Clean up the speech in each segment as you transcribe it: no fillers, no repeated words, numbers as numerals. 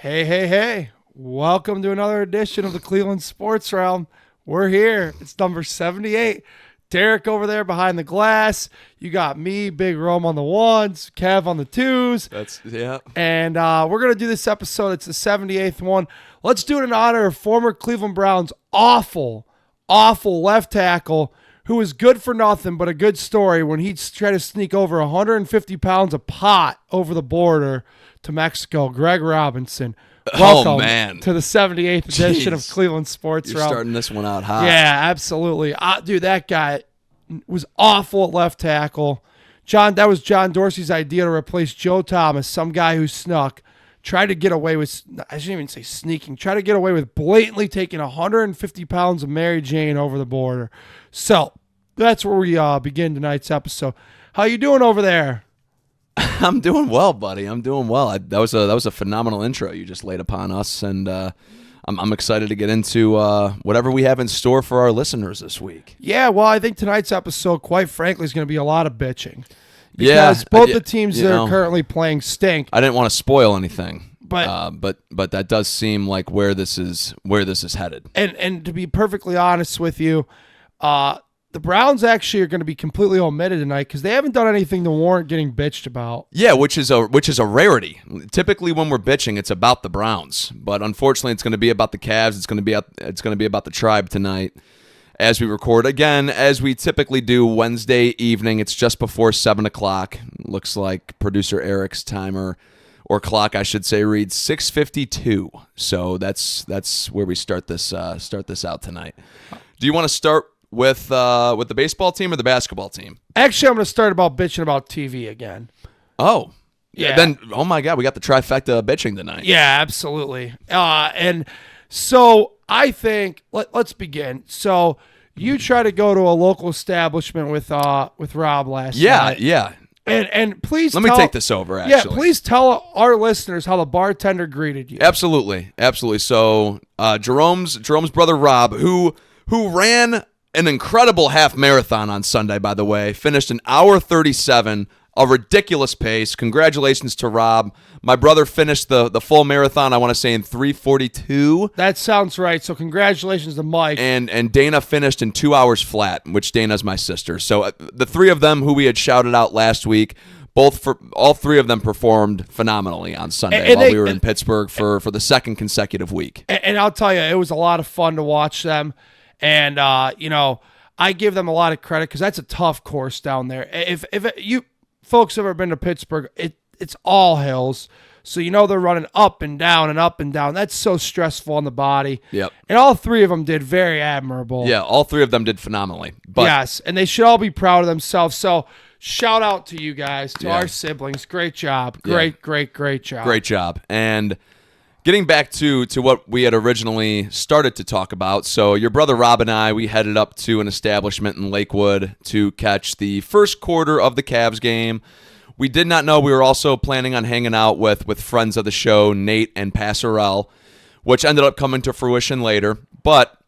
Hey, hey, hey. Welcome to another edition of the Cleveland Sports Realm. We're here. It's number 78. Derek over there behind the glass. You got me, Big Rome on the ones, Kev on the twos. Yeah. And we're going to do this episode. It's the 78th one. Let's do it in honor of former Cleveland Browns awful left tackle who was good for nothing but a good story when he tried to sneak over 150 pounds of pot over the border to Mexico. Greg Robinson. Welcome to the 78th edition of Cleveland Sports You're Realm. starting this one out hot. Yeah, absolutely. Dude, that guy was awful at left tackle. That was John Dorsey's idea to replace Joe Thomas, some guy who snuck, tried to get away with, I shouldn't even say sneaking, tried to get away with blatantly taking 150 pounds of Mary Jane over the border. So that's where we begin tonight's episode. How you doing over there? I'm doing well, buddy. I'm doing well. That was a phenomenal intro you just laid upon us, and I'm excited to get into whatever we have in store for our listeners this week. Yeah, well, I think tonight's episode, quite frankly, is going to be a lot of bitching. Because both the teams that are currently playing stink. I didn't want to spoil anything, but that does seem like where this is headed. And to be perfectly honest with you, the Browns actually are going to be completely omitted tonight because they haven't done anything to warrant getting bitched about. Yeah, which is a rarity. Typically, when we're bitching, it's about the Browns, but unfortunately, it's going to be about the Cavs. It's going to be about the Tribe tonight. As we record again, as we typically do Wednesday evening, it's just before 7 o'clock. Looks like producer Eric's timer, or clock, I should say, reads 6:52. So that's where we start this out tonight. Do you want to start with the baseball team or the basketball team? Actually, I'm going to start about bitching about TV again. Oh, yeah. Then, oh my God, we got the trifecta of bitching tonight. Yeah, absolutely. And so I think let's begin. So you try to go to a local establishment with Rob last night. Yeah. And please let me take this over, actually. Yeah, please tell our listeners how the bartender greeted you. Absolutely. So Jerome's brother Rob, who ran an incredible half marathon on Sunday, by the way, finished an hour 37, a ridiculous pace. Congratulations to Rob. My brother finished the full marathon, I want to say, in 3:42. That sounds right. So congratulations to Mike. And Dana finished in 2 hours flat, which Dana's my sister. So the three of them who we had shouted out last week, all three of them performed phenomenally on Sunday while we were in Pittsburgh for the second consecutive week. And I'll tell you, it was a lot of fun to watch them. And, I give them a lot of credit because that's a tough course down there. If you folks have ever been to Pittsburgh, it's all hills. So, they're running up and down and up and down. That's so stressful on the body. Yep. And all three of them did very admirable. Yeah, all three of them did phenomenally. But yes, and they should all be proud of themselves. So, shout out to you guys, to our siblings. Great job. Great job. Great job. And getting back to what we had originally started to talk about, so your brother Rob and I, we headed up to an establishment in Lakewood to catch the first quarter of the Cavs game. We did not know we were also planning on hanging out with friends of the show, Nate and Passerell, which ended up coming to fruition later. But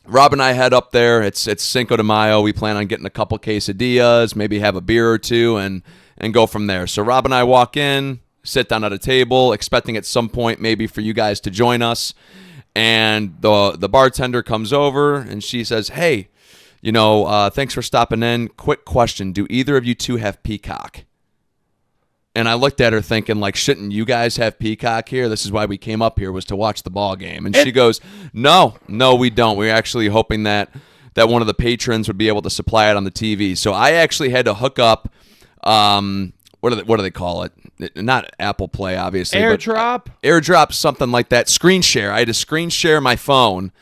Rob and I head up there. It's Cinco de Mayo. We plan on getting a couple quesadillas, maybe have a beer or two, and go from there. So Rob and I walk in, sit down at a table, expecting at some point maybe for you guys to join us. And the bartender comes over and she says, "Hey, thanks for stopping in. Quick question. Do either of you two have Peacock?" And I looked at her thinking, like, shouldn't you guys have Peacock here? This is why we came up here, was to watch the ball game. And she goes, No, we don't. We're actually hoping that one of the patrons would be able to supply it on the TV. So I actually had to hook up, what do they call it? Not Apple Play, obviously. AirDrop? But AirDrop, something like that. Screen share. I had to screen share my phone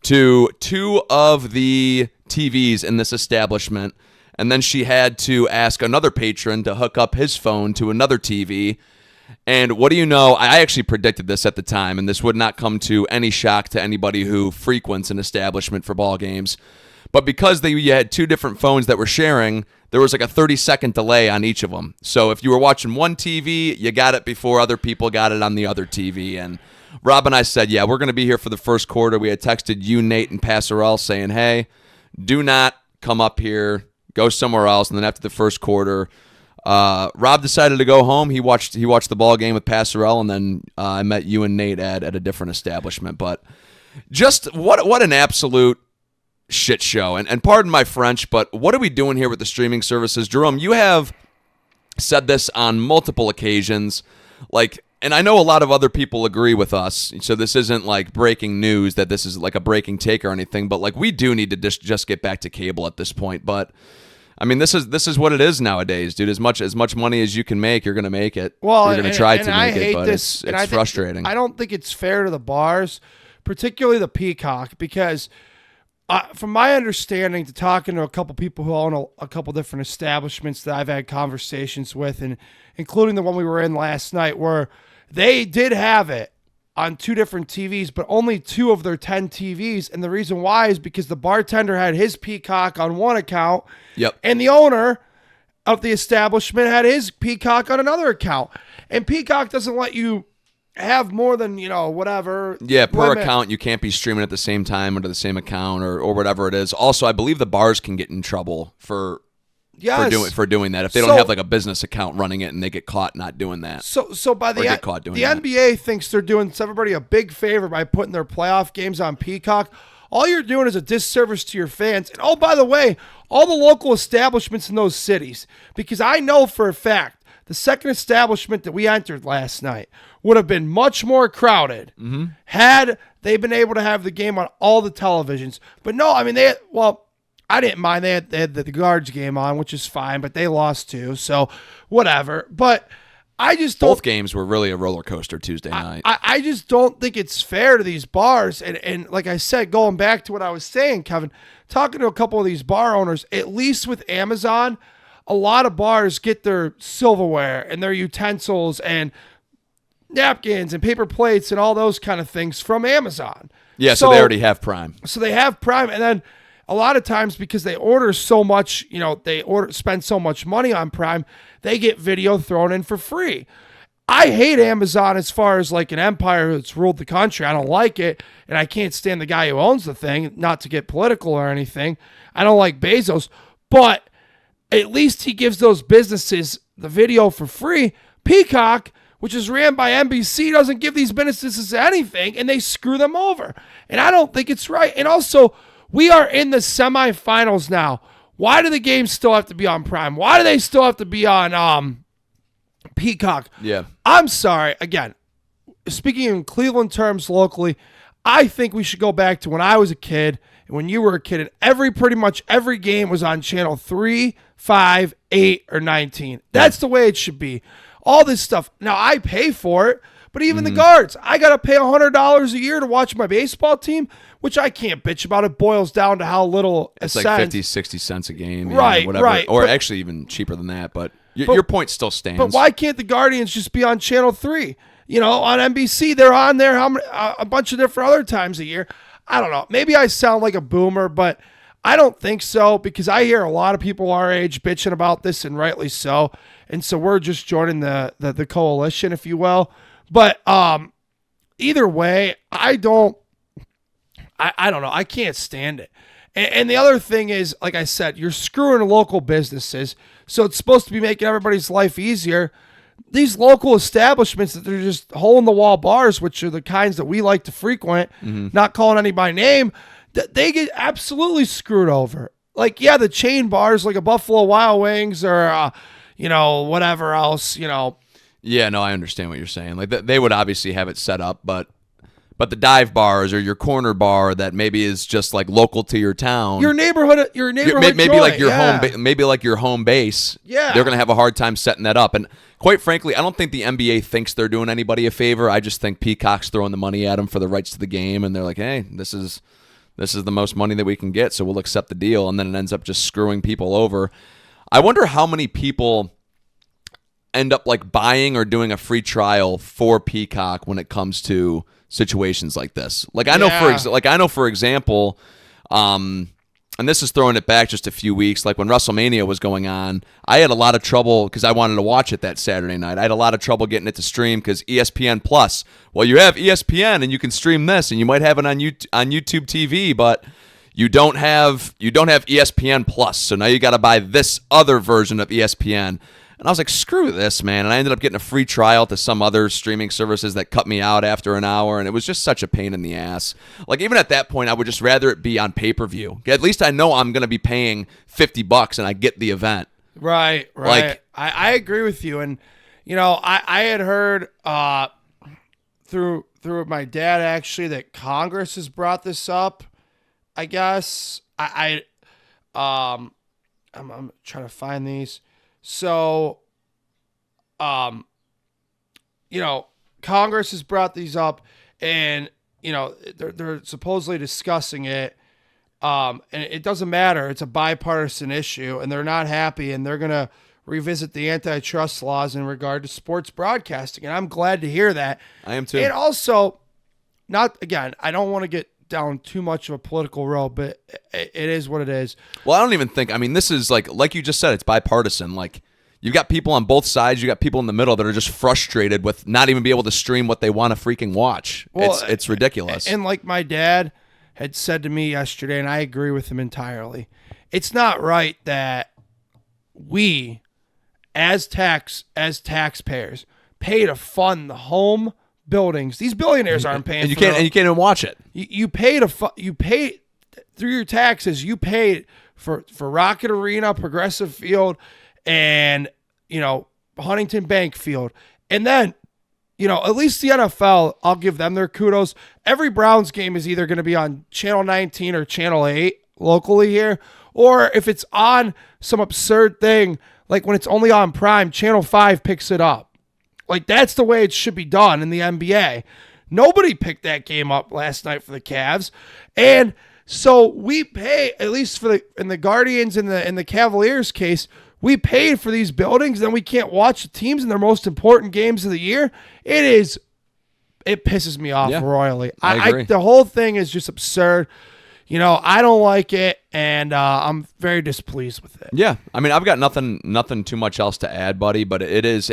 to two of the TVs in this establishment. And then she had to ask another patron to hook up his phone to another TV. And what do you know? I actually predicted this at the time, and this would not come to any shock to anybody who frequents an establishment for ball games. But because you had two different phones that were sharing, there was like a 30-second delay on each of them. So if you were watching one TV, you got it before other people got it on the other TV. And Rob and I said, yeah, we're going to be here for the first quarter. We had texted you, Nate, and Passerell saying, hey, do not come up here. Go somewhere else. And then after the first quarter, Rob decided to go home. He watched the ball game with Passerelle, and then I met you and Nate at a different establishment. But just what an absolute shit show. And pardon my French, but what are we doing here with the streaming services? Jerome, you have said this on multiple occasions, and I know a lot of other people agree with us, so this isn't like breaking news that this is like a breaking take or anything, but like we do need to just get back to cable at this point. But I mean, this is what it is nowadays, dude. As much money as you can make, you're going to make it. Well, you're going to try to make it, but this, it's frustrating. I don't think it's fair to the bars, particularly the Peacock, because from my understanding, to talking to a couple people who own a couple different establishments that I've had conversations with, and including the one we were in last night, where they did have it on 2 different TVs, but only 2 of their 10 TVs. And the reason why is because the bartender had his Peacock on one account, and the owner of the establishment had his Peacock on another account. And Peacock doesn't let you have more than, whatever. Yeah, per limit. account, you can't be streaming at the same time under the same account or whatever it is. Also, I believe the bars can get in trouble for doing that if they don't have like a business account running it and they get caught not doing that. So by the NBA thinks they're doing everybody a big favor by putting their playoff games on Peacock. All you're doing is a disservice to your fans. And oh, by the way, all the local establishments in those cities, because I know for a fact the second establishment that we entered last night would have been much more crowded had they been able to have the game on all the televisions. But no, I mean, I didn't mind. They had the Guards game on, which is fine, but they lost too, so whatever. But I just don't. Both games were really a roller coaster Tuesday night. I just don't think it's fair to these bars. And like I said, going back to what I was saying, Kevin, talking to a couple of these bar owners, at least with Amazon, a lot of bars get their silverware and their utensils and napkins and paper plates and all those kind of things from Amazon. Yeah, so they already have Prime. So they have Prime, and then a lot of times because they order so much, spend so much money on Prime, they get video thrown in for free. I hate Amazon as far as like an empire that's ruled the country. I don't like it, and I can't stand the guy who owns the thing, not to get political or anything. I don't like Bezos, but at least he gives those businesses the video for free. Peacock, which is ran by NBC, doesn't give these businesses anything, and they screw them over. And I don't think it's right. And also, we are in the semifinals now. Why do the games still have to be on Prime? Why do they still have to be on Peacock? Yeah. I'm sorry. Again, speaking in Cleveland terms locally, I think we should go back to when I was a kid and when you were a kid, and pretty much every game was on channel 3, 5, 8, or 19. That's the way it should be. All this stuff. Now, I pay for it, but even the Guards, I got to pay $100 a year to watch my baseball team, which I can't bitch about. It boils down to how little it's like 50, 60 cents a game. Right, whatever. right. Or actually even cheaper than that, but your point still stands. But why can't the Guardians just be on channel 3? On NBC, they're on there a bunch of different other times a year. I don't know. Maybe I sound like a boomer, but I don't think so, because I hear a lot of people our age bitching about this, and rightly so. And so we're just joining the coalition, if you will. But either way, I don't know. I can't stand it. And the other thing is, like I said, you're screwing local businesses. So it's supposed to be making everybody's life easier. These local establishments that they're just hole-in-the-wall bars, which are the kinds that we like to frequent, not calling any by name, they get absolutely screwed over. Like, yeah, the chain bars like a Buffalo Wild Wings or, whatever else, Yeah, no, I understand what you're saying. Like, they would obviously have it set up, but the dive bars or your corner bar that maybe is just like local to your town, your neighborhood maybe joint, like your home, maybe like your home base. Yeah, they're gonna have a hard time setting that up. And quite frankly, I don't think the NBA thinks they're doing anybody a favor. I just think Peacock's throwing the money at them for the rights to the game, and they're like, hey, this is the most money that we can get, so we'll accept the deal. And then it ends up just screwing people over. I wonder how many people end up like buying or doing a free trial for Peacock when it comes to situations like this. Like I know for example, and this is throwing it back just a few weeks, like when WrestleMania was going on, I had a lot of trouble because I wanted to watch it that Saturday night. I had a lot of trouble getting it to stream because ESPN Plus. Well, you have ESPN and you can stream this, and you might have it on YouTube TV, but you don't have ESPN Plus. So now you got to buy this other version of ESPN. And I was like, screw this, man. And I ended up getting a free trial to some other streaming services that cut me out after an hour. And it was just such a pain in the ass. Like, even at that point, I would just rather it be on pay-per-view. At least I know I'm going to be paying $50 and I get the event. Right. Like, I agree with you. And, I had heard through my dad, actually, that Congress has brought this up, I guess. I'm trying to find these. So, Congress has brought these up, and they're supposedly discussing it. And it doesn't matter; it's a bipartisan issue, and they're not happy, and they're gonna revisit the antitrust laws in regard to sports broadcasting. And I'm glad to hear that. I am too. And also, I don't want to get down too much of a political road, but it is what it is. Well, I don't even think, this is like you just said, it's bipartisan. Like, you've got people on both sides, you got people in the middle that are just frustrated with not even be able to stream what they want to freaking watch. Well, it's ridiculous. And like my dad had said to me yesterday, and I agree with him entirely, it's not right that we, as taxpayers, pay to fund the home buildings. These billionaires aren't paying. And you can't even watch it. You pay through your taxes. You pay for Rocket Arena, Progressive Field, and Huntington Bank Field, and then at least the NFL, I'll give them their kudos. Every Browns game is either going to be on Channel 19 or Channel 8 locally here, or if it's on some absurd thing like when it's only on Prime, Channel 5 picks it up. Like, that's the way it should be done in the NBA. Nobody picked that game up last night for the Cavs. And so we pay, at least in the Guardians and the Cavaliers case, we paid for these buildings, then we can't watch the teams in their most important games of the year. It pisses me off royally. I agree. The whole thing is just absurd. I don't like it, and I'm very displeased with it. Yeah, I've got nothing too much else to add, buddy. But it's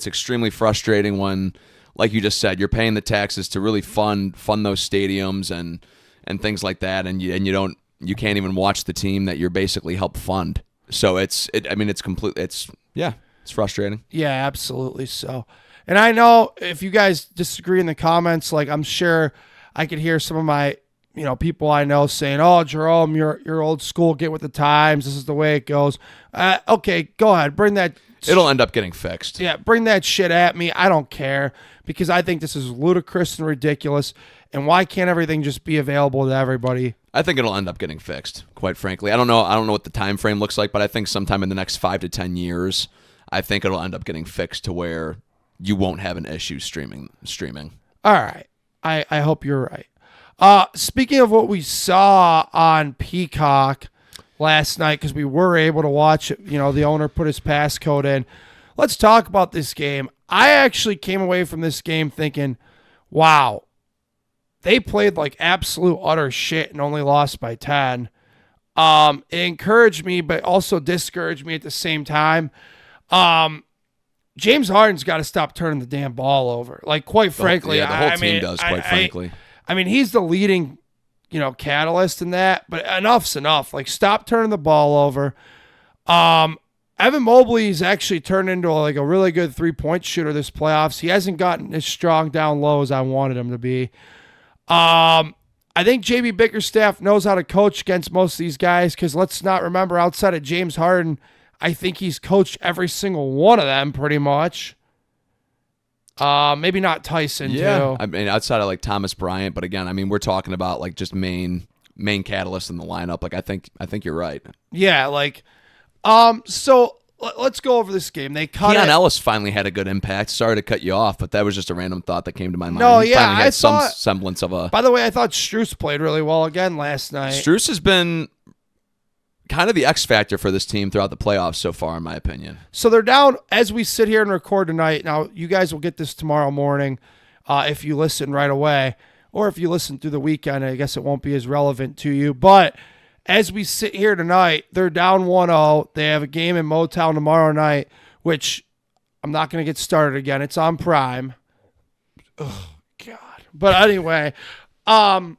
extremely frustrating when, like you just said, you're paying the taxes to really fund those stadiums and things like that, and you can't even watch the team that you're basically help fund. So it's frustrating. Yeah, absolutely so. And I know if you guys disagree in the comments, like, I'm sure I could hear some of my people I know saying, "Oh, Jerome, you're old school. Get with the times. This is the way it goes." Okay, go ahead. Bring that. It'll end up getting fixed. Yeah, bring that shit at me. I don't care, because I think this is ludicrous and ridiculous. And why can't everything just be available to everybody? I think it'll end up getting fixed, quite frankly. I don't know what the time frame looks like, but I think sometime in the next 5 to 10 years, I think it'll end up getting fixed to where you won't have an issue streaming. All right. I hope you're right. Speaking of what we saw on Peacock last night, because we were able to watch it, the owner put his passcode in. Let's talk about this game. I actually came away from this game thinking, wow, they played like absolute utter shit and only lost by 10. It encouraged me, but also discouraged me at the same time. James Harden's got to stop turning the damn ball over. Like, quite frankly, the whole team does, quite frankly. He's the leading, catalyst in that, but enough's enough. Like, stop turning the ball over. Evan Mobley's actually turned into a really good 3-point shooter this playoffs. He hasn't gotten as strong down low as I wanted him to be. I think JB Bickerstaff knows how to coach against most of these guys, because let's not remember, outside of James Harden, I think he's coached every single one of them pretty much. Maybe not Tyson, too. Outside of like Thomas Bryant, but again, we're talking about like just main catalysts in the lineup. Like, I think you're right. Yeah, so let's go over this game. Keon Ellis finally had a good impact. Sorry to cut you off, but that was just a random thought that came to my mind. No, he finally had some semblance of a. By the way, I thought Strus played really well again last night. Strus has been kind of the X factor for this team throughout the playoffs so far, in my opinion. So they're down as we sit here and record tonight. Now, you guys will get this tomorrow morning if you listen right away, or if you listen through the weekend. I guess it won't be as relevant to you. But as we sit here tonight, they're down 1-0. They have a game in Motown tomorrow night, which I'm not going to get started again. It's on Prime. Oh, God. But anyway, and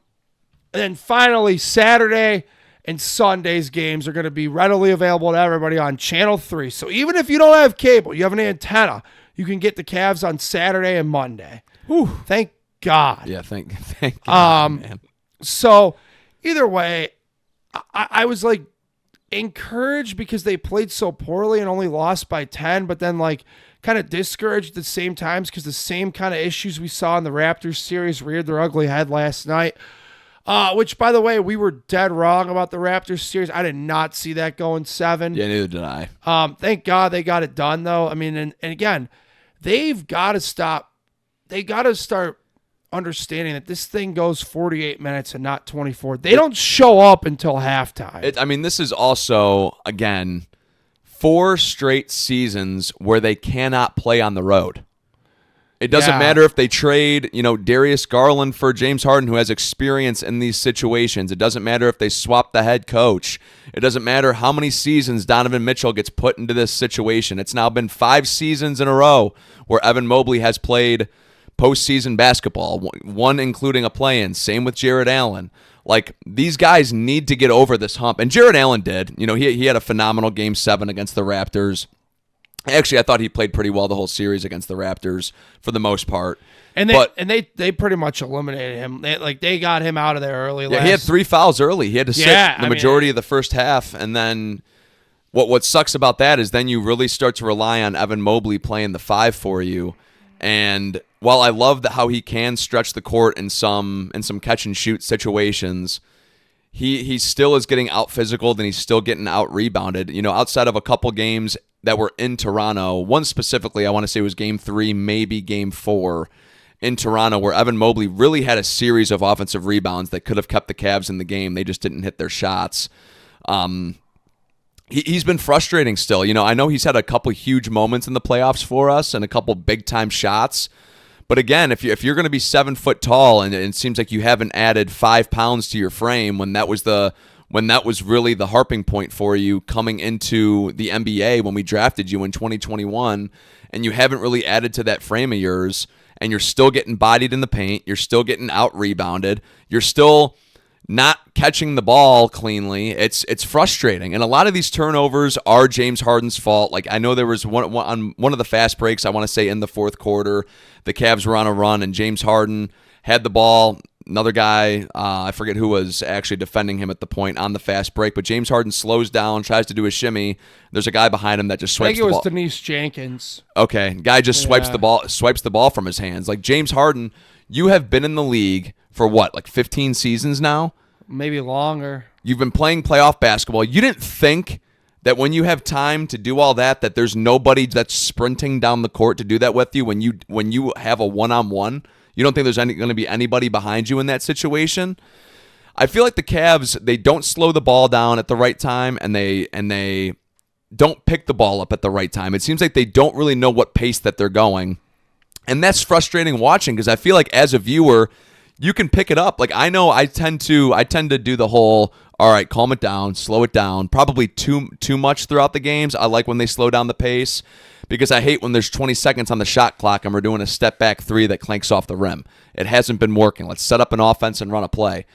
then finally Saturday, and Sunday's games are going to be readily available to everybody on Channel 3. So even if you don't have cable, you have an antenna, you can get the Cavs on Saturday and Monday. Whew, thank God. Yeah, thank God, man. So either way, I was like encouraged because they played so poorly and only lost by 10, but then like kind of discouraged at the same times because the same kind of issues we saw in the Raptors series reared their ugly head last night. Which, by the way, we were dead wrong about the Raptors series. I did not see that going 7. Yeah, neither did I. Thank God they got it done, though. I mean, and again, they've got to stop. They got to start understanding that this thing goes 48 minutes and not 24. They don't show up until halftime. This is also, again, 4 straight seasons where they cannot play on the road. It doesn't matter if they trade, Darius Garland for James Harden, who has experience in these situations. It doesn't matter if they swap the head coach. It doesn't matter how many seasons Donovan Mitchell gets put into this situation. It's now been 5 seasons in a row where Evan Mobley has played postseason basketball, one including a play-in. Same with Jared Allen. Like, these guys need to get over this hump. And Jared Allen did. He had a phenomenal Game 7 against the Raptors. Actually, I thought he played pretty well the whole series against the Raptors for the most part. And they pretty much eliminated him. They got him out of there early. Yeah, he had 3 fouls early. He had to sit the majority of the first half. And then what sucks about that is then you really start to rely on Evan Mobley playing the 5 for you. And while I love how he can stretch the court in some catch and shoot situations, he still is getting out physical, and he's still getting out rebounded. Outside of a couple games that were in Toronto, one specifically I want to say was Game 3, maybe Game 4 in Toronto, where Evan Mobley really had a series of offensive rebounds that could have kept the Cavs in the game. They just didn't hit their shots. He's been frustrating still. I know he's had a couple huge moments in the playoffs for us and a couple big-time shots. But again, if you're going to be 7 foot tall and it seems like you haven't added 5 pounds to your frame when that was really the harping point for you coming into the NBA when we drafted you in 2021, and you haven't really added to that frame of yours, and you're still getting bodied in the paint, you're still getting out rebounded, you're still not catching the ball cleanly, it's frustrating. And a lot of these turnovers are James Harden's fault. Like, I know there was one on one of the fast breaks, I want to say in the fourth quarter, the Cavs were on a run and James Harden had the ball. Another guy, I forget who was actually defending him at the point on the fast break, but James Harden slows down, tries to do a shimmy. There's a guy behind him that just swipes the ball. I think it was Denise Jenkins. Okay, guy just swipes the ball from his hands. Like, James Harden, you have been in the league for what, like 15 seasons now? Maybe longer. You've been playing playoff basketball. You didn't think that when you have time to do all that there's nobody that's sprinting down the court to do that with you when you have a one-on-one? You don't think there's going to be anybody behind you in that situation? I feel like the Cavs, they don't slow the ball down at the right time, and they don't pick the ball up at the right time. It seems like they don't really know what pace that they're going. And that's frustrating watching because I feel like as a viewer, you can pick it up. Like, I know I tend to do the whole, all right, calm it down, slow it down, probably too much throughout the games. I like when they slow down the pace because I hate when there's 20 seconds on the shot clock and we're doing a step back 3 that clanks off the rim. It hasn't been working. Let's set up an offense and run a play.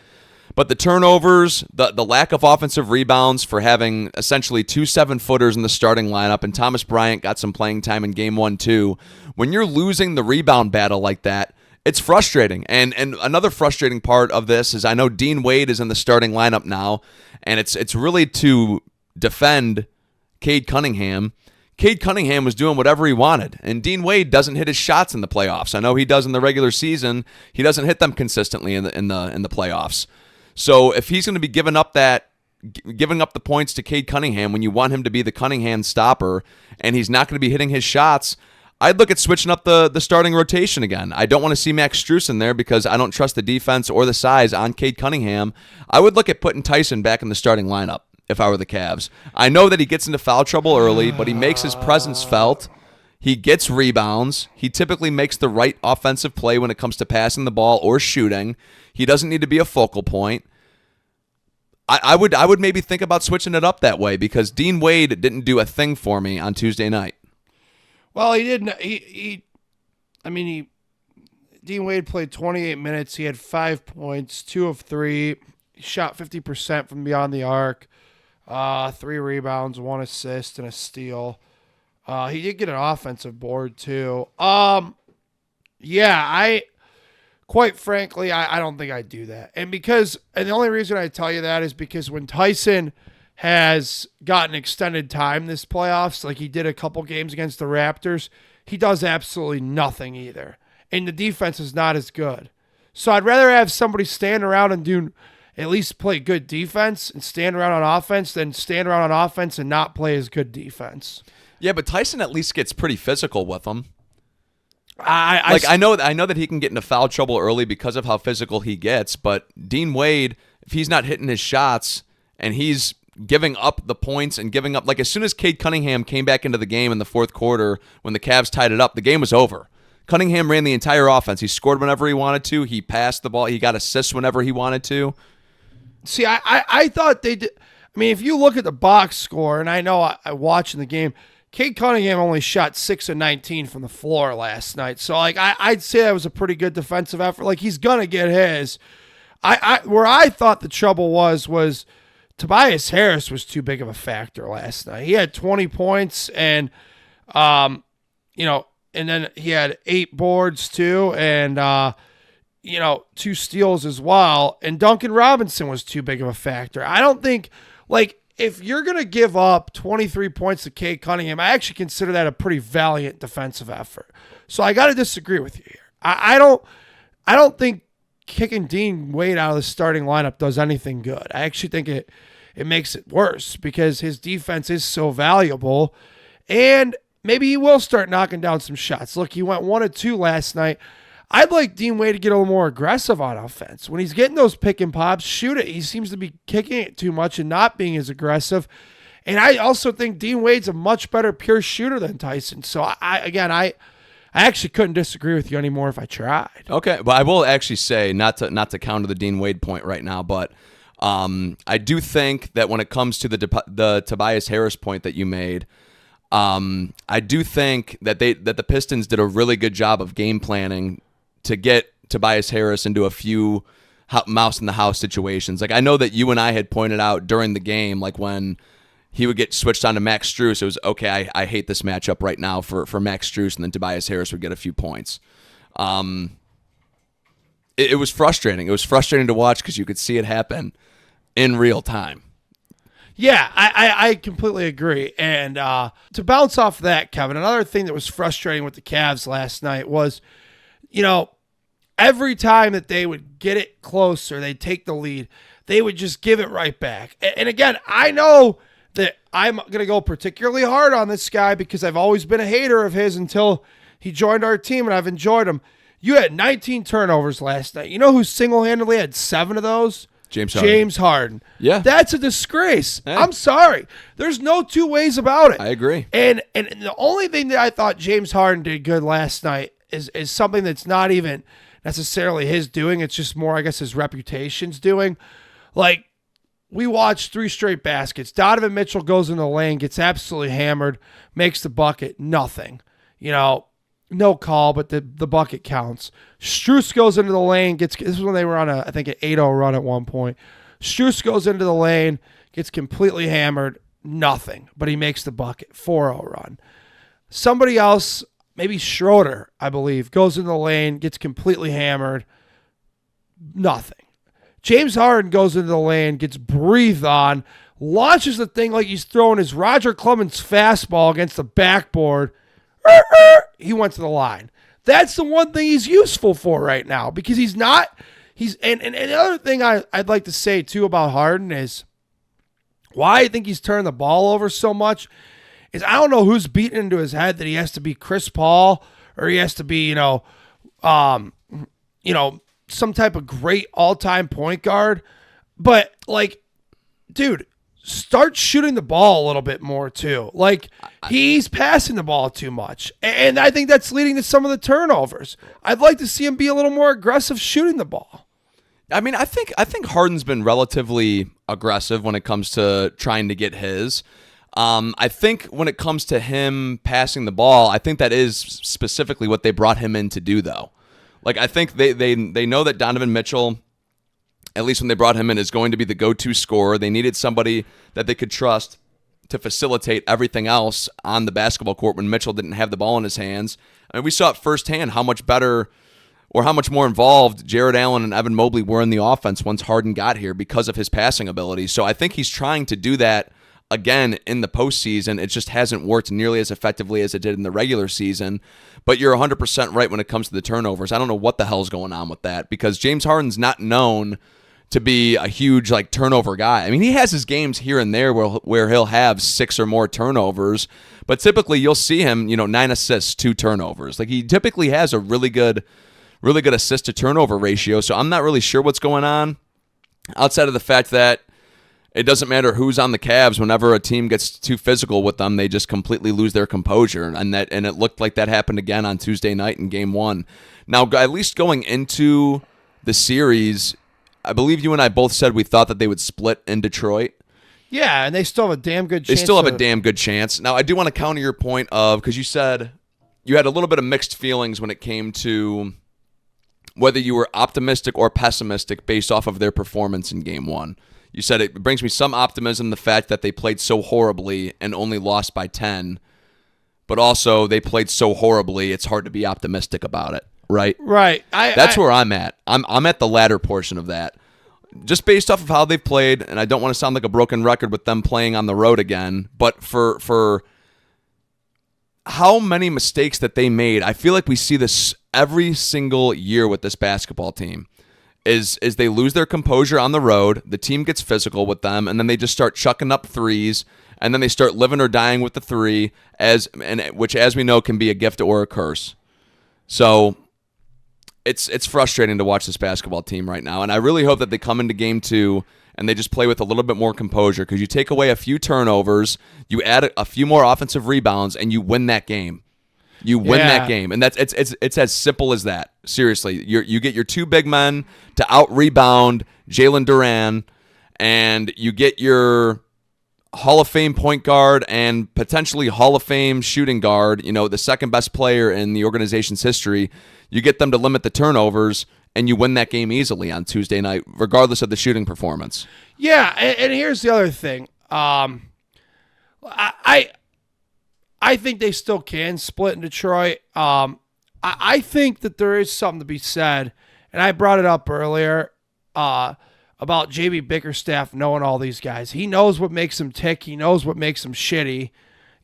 But the turnovers, the lack of offensive rebounds for having essentially 2 7-footers in the starting lineup, and Thomas Bryant got some playing time in Game 1 too. When you're losing the rebound battle like that, it's frustrating. And another frustrating part of this is I know Dean Wade is in the starting lineup now, and it's really to defend Cade Cunningham. Cade Cunningham was doing whatever he wanted, and Dean Wade doesn't hit his shots in the playoffs. I know he does in the regular season. He doesn't hit them consistently in the playoffs. So if he's going to be giving up the points to Cade Cunningham when you want him to be the Cunningham stopper, and he's not going to be hitting his shots, I'd look at switching up the starting rotation again. I don't want to see Max Strus in there because I don't trust the defense or the size on Cade Cunningham. I would look at putting Tyson back in the starting lineup if I were the Cavs. I know that he gets into foul trouble early, but he makes his presence felt. He gets rebounds. He typically makes the right offensive play when it comes to passing the ball or shooting. He doesn't need to be a focal point. I would maybe think about switching it up that way because Dean Wade didn't do a thing for me on Tuesday night. Well, he didn't. Dean Wade played 28 minutes. He had 5 points, 2 of 3. He shot 50% from beyond the arc. 3 rebounds, 1 assist, and a steal. He did get an offensive board too. Yeah, quite frankly, I don't think I'd do that. And the only reason I tell you that is because when Tyson has gotten extended time this playoffs, like he did a couple games against the Raptors, he does absolutely nothing either. And the defense is not as good. So I'd rather have somebody stand around and at least play good defense and stand around on offense than stand around on offense and not play as good defense. Yeah, but Tyson at least gets pretty physical with them. I know that he can get into foul trouble early because of how physical he gets, but Dean Wade, if he's not hitting his shots and he's giving up the points and giving up, like as soon as Cade Cunningham came back into the game in the fourth quarter when the Cavs tied it up, the game was over. Cunningham ran the entire offense. He scored whenever he wanted to. He passed the ball. He got assists whenever he wanted to. See, I thought they did. I mean, if you look at the box score, and I know I watching the game, Cade Cunningham only shot 6 of 19 from the floor last night. So, like, I'd say that was a pretty good defensive effort. Like, he's going to get his. Where I thought the trouble was Tobias Harris was too big of a factor last night. He had 20 points and, and then he had 8 boards too and, 2 steals as well. And Duncan Robinson was too big of a factor. I don't think, like, if you're going to give up 23 points to Cade Cunningham, I actually consider that a pretty valiant defensive effort. So I got to disagree with you here. I don't think kicking Dean Wade out of the starting lineup does anything good. I actually think it makes it worse because his defense is so valuable, and maybe he will start knocking down some shots. Look, he went 1 of 2 last night. I'd like Dean Wade to get a little more aggressive on offense. When he's getting those pick and pops, shoot it. He seems to be kicking it too much and not being as aggressive. And I also think Dean Wade's a much better pure shooter than Tyson. So I actually couldn't disagree with you anymore if I tried. Okay, but I will actually say, not to counter the Dean Wade point right now, but I do think that when it comes to the Tobias Harris point that you made, I do think that the Pistons did a really good job of game planning to get Tobias Harris into a few mouse in the house situations. Like, I know that you and I had pointed out during the game, like when he would get switched on to Max Strus, it was, okay, I hate this matchup right now for Max Strus, and then Tobias Harris would get a few points. It was frustrating. It was frustrating to watch because you could see it happen in real time. Yeah, I completely agree. And to bounce off that, Kevin, another thing that was frustrating with the Cavs last night was, every time that they would get it close or they'd take the lead, they would just give it right back. And again, I know that I'm going to go particularly hard on this guy because I've always been a hater of his until he joined our team, and I've enjoyed him. You had 19 turnovers last night. You know who single-handedly had 7 of those? James Harden. Yeah. That's a disgrace. Hey. I'm sorry. There's no two ways about it. I agree. And the only thing that I thought James Harden did good last night is something that's not even necessarily his doing. It's just more, I guess, his reputation's doing. Like, we watched 3 straight baskets. Donovan Mitchell goes in the lane, gets absolutely hammered, makes the bucket, nothing. No call, but the bucket counts. Strus goes into the lane, this is when they were on I think an 8-0 run at one point. Strus goes into the lane, gets completely hammered, nothing, but he makes the bucket, 4-0 run. Somebody else, maybe Schroeder, I believe, goes in the lane, gets completely hammered, nothing. James Harden goes into the lane, gets breathed on, launches the thing like he's throwing his Roger Clemens fastball against the backboard. He went to the line. That's the one thing he's useful for right now because and the other thing I'd like to say too about Harden is why I think he's turning the ball over so much is I don't know who's beating into his head that he has to be Chris Paul or he has to be, some type of great all-time point guard. But, like, dude, start shooting the ball a little bit more, too. Like, he's passing the ball too much. And I think that's leading to some of the turnovers. I'd like to see him be a little more aggressive shooting the ball. I mean, I think Harden's been relatively aggressive when it comes to trying to get his. I think when it comes to him passing the ball, I think that is specifically what they brought him in to do, though. Like, I think they know that Donovan Mitchell at least when they brought him in, is going to be the go-to scorer. They needed somebody that they could trust to facilitate everything else on the basketball court when Mitchell didn't have the ball in his hands. I mean, we saw it firsthand how much better or how much more involved Jared Allen and Evan Mobley were in the offense once Harden got here because of his passing ability. So I think he's trying to do that again in the postseason. It just hasn't worked nearly as effectively as it did in the regular season. But you're 100% right when it comes to the turnovers. I don't know what the hell's going on with that because James Harden's not known to be a huge turnover guy. I mean, he has his games here and there where he'll have 6 or more turnovers, but typically you'll see him, 9 assists, 2 turnovers. He typically has a really good assist to turnover ratio. So I'm not really sure what's going on outside of the fact that it doesn't matter who's on the Cavs. Whenever a team gets too physical with them, they just completely lose their composure, and it looked like that happened again on Tuesday night in Game 1. Now, at least going into the series, I believe you and I both said we thought that they would split in Detroit. Yeah, and they still have a damn good chance. They still have a damn good chance. Now, I do want to counter your point because you said you had a little bit of mixed feelings when it came to whether you were optimistic or pessimistic based off of their performance in Game 1. You said it brings me some optimism, the fact that they played so horribly and only lost by 10, but also they played so horribly, it's hard to be optimistic about it. Right? Right. That's where I'm at. I'm at the latter portion of that. Just based off of how they've played, and I don't want to sound like a broken record with them playing on the road again, but for how many mistakes that they made, I feel like we see this every single year with this basketball team. Is they lose their composure on the road, the team gets physical with them, and then they just start chucking up threes, and then they start living or dying with the three, which as we know can be a gift or a curse. So it's frustrating to watch this basketball team right now, and I really hope that they come into Game 2 and they just play with a little bit more composure, because you take away a few turnovers, you add a few more offensive rebounds, and you win that game. You win that game, and it's as simple as that. Seriously, you get your 2 big men to out-rebound Jalen Duran, and you get your Hall of Fame point guard and potentially Hall of Fame shooting guard, the second best player in the organization's history. You get them to limit the turnovers, and you win that game easily on Tuesday night, regardless of the shooting performance. Yeah, and here's the other thing. I think they still can split in Detroit. I think that there is something to be said, and I brought it up earlier about J.B. Bickerstaff knowing all these guys. He knows what makes him tick. He knows what makes him shitty,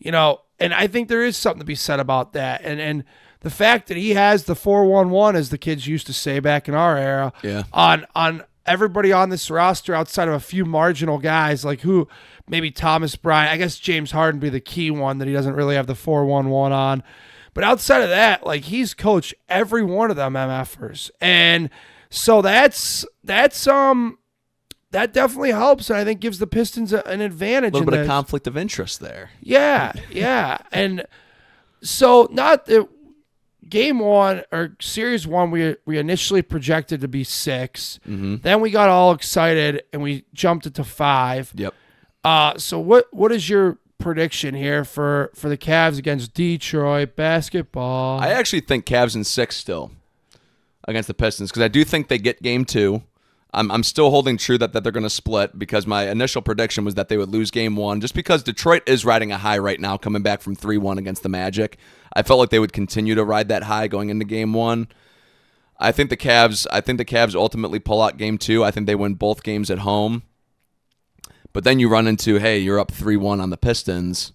and I think there is something to be said about that. And the fact that he has the 4-1-1, as the kids used to say back in our era, on everybody on this roster outside of a few marginal guys, like who maybe Thomas Bryant. I guess James Harden be the key one that he doesn't really have the 4-1-1 on. But outside of that, he's coached every one of them MFers. And so that definitely helps, and I think gives the Pistons an advantage. A little bit of conflict of interest there. Yeah. And so not that Game 1 or Series 1 we initially projected to be 6. Mm-hmm. Then we got all excited and we jumped it to 5. Yep. So what is your prediction here for the Cavs against Detroit basketball? I actually think Cavs in 6 still against the Pistons, because I do think they get Game 2. I'm still holding true that they're going to split, because my initial prediction was that they would lose Game 1, just because Detroit is riding a high right now, coming back from 3-1 against the Magic. I felt like they would continue to ride that high going into Game 1. I think the Cavs ultimately pull out Game 2. I think they win both games at home. But then you run into, hey, you're up 3-1 on the Pistons.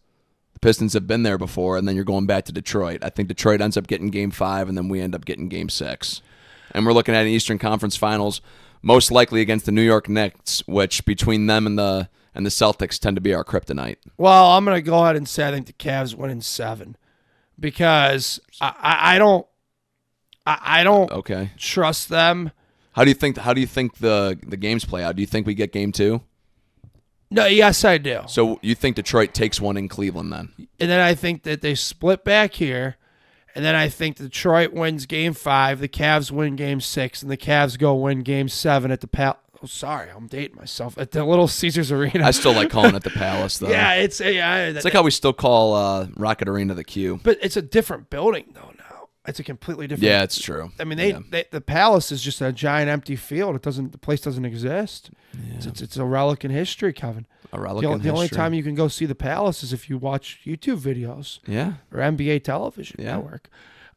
The Pistons have been there before, and then you're going back to Detroit. I think Detroit ends up getting Game 5, and then we end up getting Game 6. And we're looking at an Eastern Conference Finals, most likely against the New York Knicks, which between them and the Celtics tend to be our kryptonite. Well, I'm going to go ahead and say I think the Cavs win in 7, because I don't trust them. How do you think the games play out? Do you think we get Game 2? No, yes, I do. So you think Detroit takes one in Cleveland then? And then I think that they split back here, and then I think Detroit wins Game 5, the Cavs win Game 6, and the Cavs go win Game 7 at the sorry, I'm dating myself. At the Little Caesars Arena. I still like calling it the Palace, though. Yeah, it's like how we still call Rocket Arena the Q. But it's a different building, though, now. It's a completely different. Yeah, it's true. I mean, the Palace is just a giant empty field. The place doesn't exist. Yeah. It's a relic in history, Kevin. A relic in history. The only time you can go see the Palace is if you watch YouTube videos. Yeah. Or NBA television network.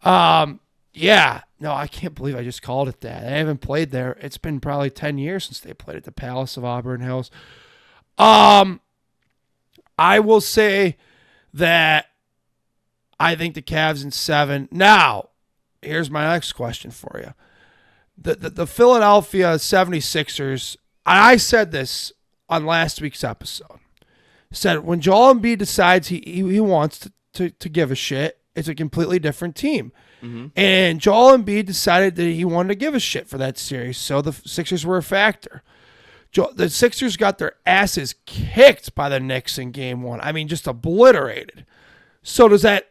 Yeah. No, I can't believe I just called it that. I haven't played there. It's been probably 10 years since they played at the Palace of Auburn Hills. I will say that I think the Cavs in 7. Now, here's my next question for you. The Philadelphia 76ers, I said this on last week's episode, said when Joel Embiid decides he wants to give a shit, it's a completely different team. Mm-hmm. And Joel Embiid decided that he wanted to give a shit for that series, so the Sixers were a factor. The Sixers got their asses kicked by the Knicks in Game 1. I mean, just obliterated. So does that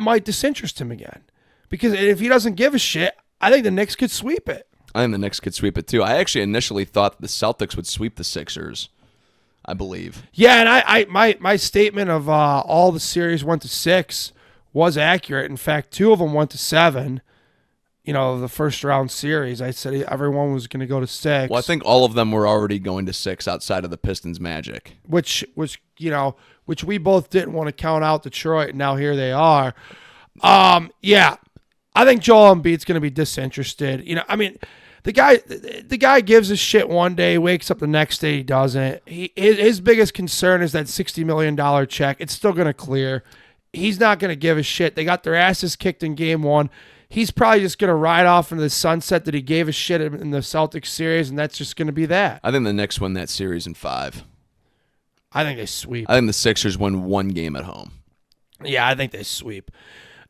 might disinterest him again. Because if he doesn't give a shit, I think the Knicks could sweep it. I think the Knicks could sweep it too. I actually initially thought the Celtics would sweep the Sixers, I believe. Yeah, and my statement of all the series went to 6 was accurate. In fact, 2 of them went to 7. The first round series. I said everyone was going to go to 6. Well, I think all of them were already going to 6 outside of the Pistons Magic. Which we both didn't want to count out Detroit, and now here they are. Yeah, I think Joel Embiid's going to be disinterested. I mean, the guy gives a shit one day, wakes up the next day he doesn't. His biggest concern is that $60 million check. It's still going to clear. He's not going to give a shit. They got their asses kicked in Game 1. He's probably just going to ride off into the sunset that he gave a shit in the Celtics series, and that's just going to be that. I think the Knicks win that series in 5. I think they sweep. I think the Sixers win 1 game at home. Yeah, I think they sweep.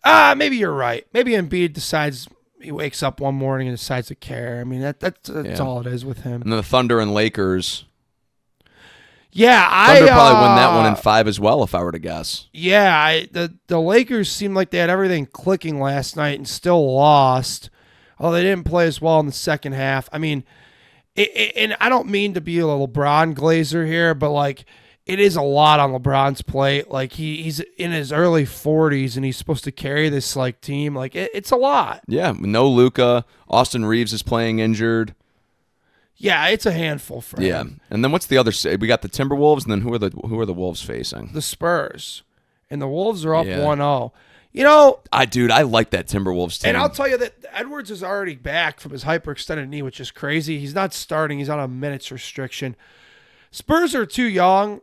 Maybe you're right. Maybe Embiid decides he wakes up one morning and decides to care. I mean, that's all it is with him. And then the Thunder and Lakers. Yeah, Thunder probably win that one in 5 as well, if I were to guess. Yeah, the Lakers seemed like they had everything clicking last night and still lost. Although they didn't play as well in the second half. I mean, and I don't mean to be a LeBron glazer here, but like it is a lot on LeBron's plate. Like he's in his early 40s and he's supposed to carry this like team. Like it's a lot. Yeah, no Luka. Austin Reeves is playing injured. Yeah, it's a handful for him. Yeah, and then what's the other? We got the Timberwolves, and then who are the Wolves facing? The Spurs, and the Wolves are up 1-0. I like that Timberwolves team. And I'll tell you that Edwards is already back from his hyperextended knee, which is crazy. He's not starting. He's on a minutes restriction. Spurs are too young.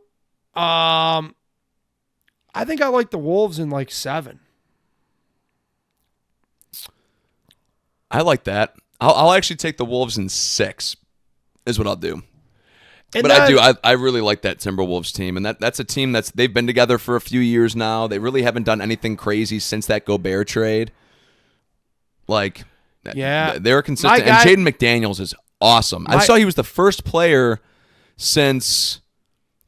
I think I like the Wolves in like 7. I like that. I'll actually take the Wolves in 6. Is what I'll do. I really like that Timberwolves team, and that's a team they've been together for a few years now. They really haven't done anything crazy since that Gobert trade. Like, yeah, they're consistent. And Jaden McDaniels is awesome. I saw he was the first player since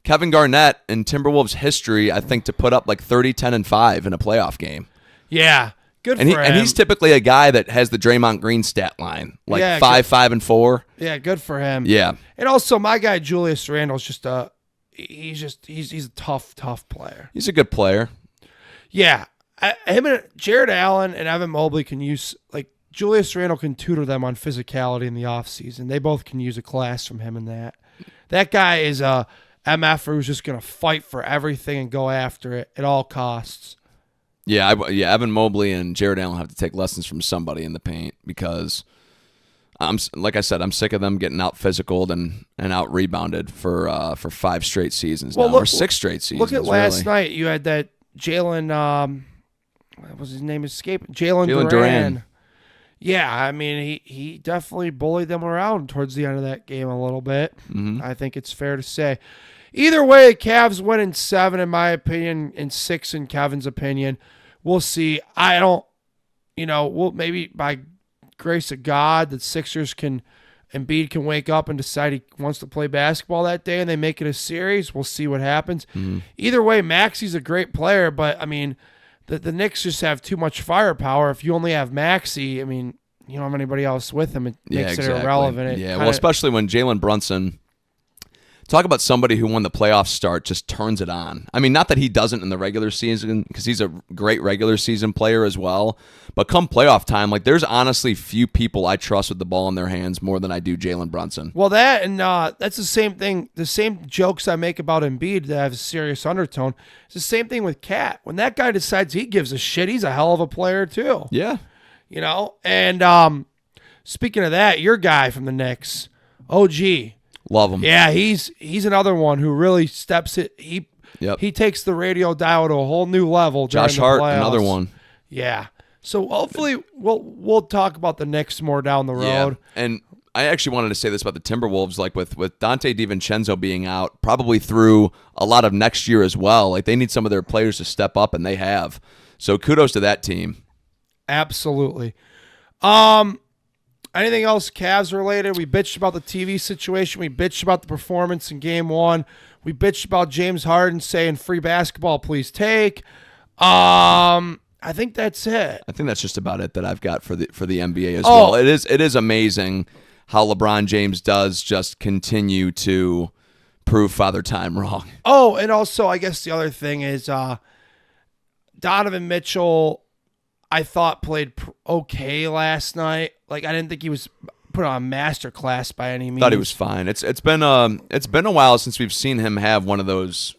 Kevin Garnett in Timberwolves history, I think, to put up like 30, 10, and 5 in a playoff game. Yeah. Good for him. And he's typically a guy that has the Draymond Green stat line, like 5, and 4. Yeah, good for him. Yeah, and also my guy Julius Randle's just he's a tough player. He's a good player. Yeah, him and Jared Allen and Evan Mobley can use Julius Randle can tutor them on physicality in the offseason. They both can use a class from him in that. That guy is a MF who's just gonna fight for everything and go after it at all costs. Yeah, Evan Mobley and Jared Allen have to take lessons from somebody in the paint because, like I said, I'm sick of them getting out physicaled and out rebounded for 5 straight seasons now, or 6 straight seasons. Look at last night. You had that Jalen, what was his name escaping? Jalen Duran. Yeah, I mean, he definitely bullied them around towards the end of that game a little bit. Mm-hmm. I think it's fair to say. Either way, the Cavs win in 7, in my opinion, in 6 in Kevin's opinion. We'll see. I don't, we'll maybe by grace of God, the Sixers Embiid can wake up and decide he wants to play basketball that day and they make it a series. We'll see what happens. Mm-hmm. Either way, Maxi's a great player, but, I mean, the Knicks just have too much firepower. If you only have Maxey, I mean, you don't have anybody else with him. It makes it irrelevant. Well, especially when Jalen Brunson talk about somebody who, when the playoffs start, just turns it on. I mean, not that he doesn't in the regular season, because he's a great regular season player as well. But come playoff time, like, there's honestly few people I trust with the ball in their hands more than I do Jalen Brunson. Well, that's the same thing. The same jokes I make about Embiid that have a serious undertone. It's the same thing with Cat. When that guy decides he gives a shit, he's a hell of a player too. Yeah. And speaking of that, your guy from the Knicks, OG. Love him. Yeah, he's another one who really steps it. He takes the radio dial to a whole new level. Josh Hart, another one. Yeah. So hopefully we'll talk about the Knicks more down the road. Yeah. And I actually wanted to say this about the Timberwolves, like with Dante DiVincenzo being out, probably through a lot of next year as well. Like, they need some of their players to step up, and they have. So kudos to that team. Absolutely. Anything else Cavs related? We bitched about the TV situation. We bitched about the performance in Game 1. We bitched about James Harden saying free basketball, please take. I think that's it. I think that's just about it that I've got for the NBA as well. It is amazing how LeBron James does just continue to prove Father Time wrong. Oh, and also I guess the other thing is Donovan Mitchell, I thought played okay last night. Like, I didn't think he was put on a master class by any means. Thought he was fine. It's been a while since we've seen him have one of those.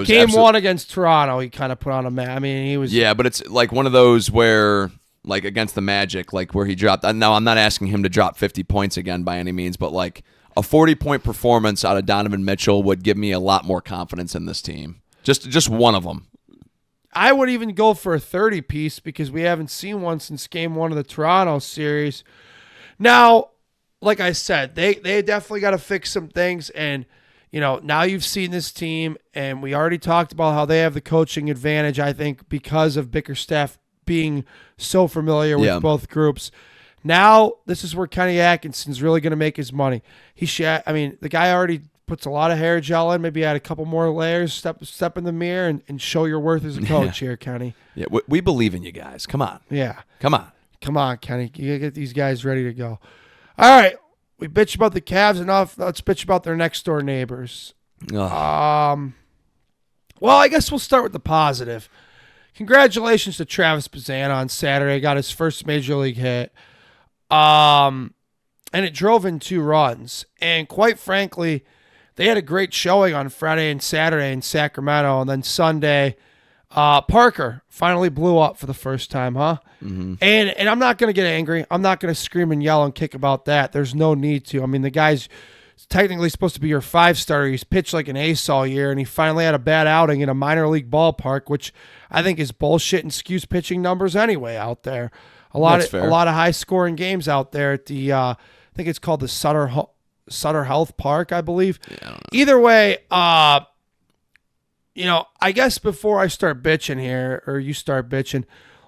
Game 1 against Toronto, he kind of put on a I mean, he was. Yeah, but it's like one of those where, like, against the Magic, like where he dropped. Now, I'm not asking him to drop 50 points again by any means, but like a 40-point performance out of Donovan Mitchell would give me a lot more confidence in this team. Just one of them. I would even go for a 30-piece because we haven't seen one since Game 1 of the Toronto series. Now, like I said, they definitely got to fix some things. And, now you've seen this team, and we already talked about how they have the coaching advantage, I think, because of Bickerstaff being so familiar with both groups. Now, this is where Kenny Atkinson's really going to make his money. The guy already puts a lot of hair gel in, maybe add a couple more layers, step in the mirror and show your worth as a coach here, Kenny. Yeah, we believe in you guys. Come on. Yeah. Come on, Kenny. You got to get these guys ready to go. All right. We bitch about the Cavs enough. Let's bitch about their next-door neighbors. Ugh. Well, I guess we'll start with the positive. Congratulations to Travis Bazan on Saturday. Got his first Major League hit. And it drove in 2 runs. And quite frankly, they had a great showing on Friday and Saturday in Sacramento. And then Sunday, Parker finally blew up for the first time, huh? Mm-hmm. And I'm not going to get angry. I'm not going to scream and yell and kick about that. There's no need to. I mean, the guy's technically supposed to be your 5-starter. He's pitched like an ace all year, and he finally had a bad outing in a minor league ballpark, which I think is bullshit and skews pitching numbers anyway out there. A lot of high-scoring games out there at the I think it's called the Sutter Health Park, I believe. Yeah, I don't know. Either way, I guess before I start bitching here, or you start bitching,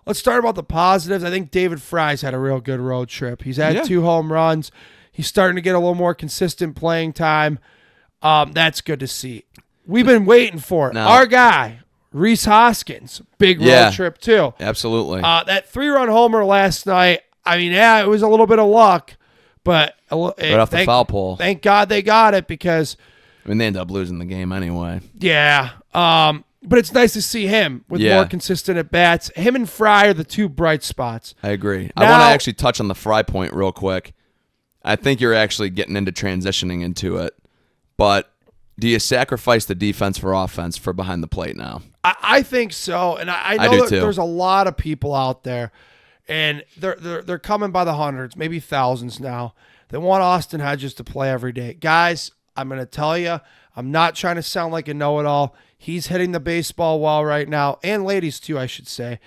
let's start about the positives. I think David Fry's had a real good road trip. He's had 2 home runs. He's starting to get a little more consistent playing time. That's good to see. We've been waiting for it. No. Our guy, Rhys Hoskins, big road trip too. Absolutely. That 3-run homer last night, I mean, it was a little bit of luck, but right off the foul pole. Thank God they got it because they ended up losing the game anyway. Yeah. But it's nice to see him with more consistent at-bats. Him and Fry are the 2 bright spots. I agree. I want to actually touch on the Fry point real quick. I think you're actually getting into transitioning into it. But do you sacrifice the defense for offense for behind the plate now? I think so. And I know that there's a lot of people out there, and they're coming by the hundreds, maybe thousands now, that want Austin Hedges to play every day. Guys, I'm going to tell you, I'm not trying to sound like a know-it-all. He's hitting the baseball well right now, and ladies too, I should say.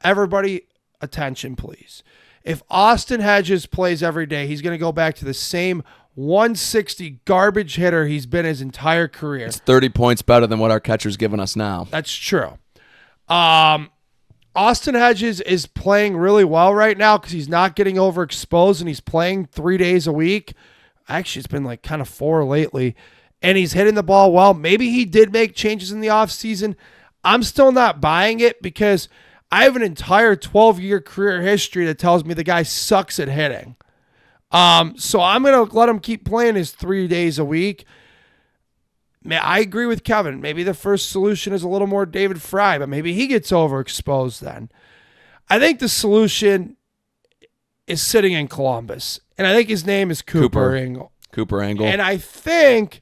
Everybody, attention, please. If Austin Hedges plays every day, he's going to go back to the same 160 garbage hitter he's been his entire career. It's 30 points better than what our catcher's giving us now. That's true. Austin Hedges is playing really well right now because he's not getting overexposed, and he's playing 3 days a week. Actually, it's been like kind of 4 lately. And he's hitting the ball well. Maybe he did make changes in the offseason. I'm still not buying it because I have an entire 12-year career history that tells me the guy sucks at hitting. So I'm going to let him keep playing his 3 days a week. I agree with Kevin. Maybe the first solution is a little more David Fry, but maybe he gets overexposed then. I think the solution is sitting in Columbus, and I think his name is Cooper Engel. Cooper Engel. And I think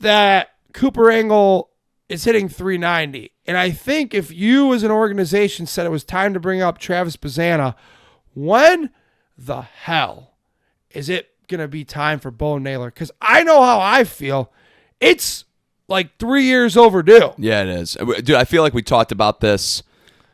that Cooper Engel is hitting .390. And I think if you as an organization said it was time to bring up Travis Bazzana, when the hell is it going to be time for Bo Naylor? Because I know how I feel. It's like 3 years overdue. Yeah, it is. Dude, I feel like we talked about this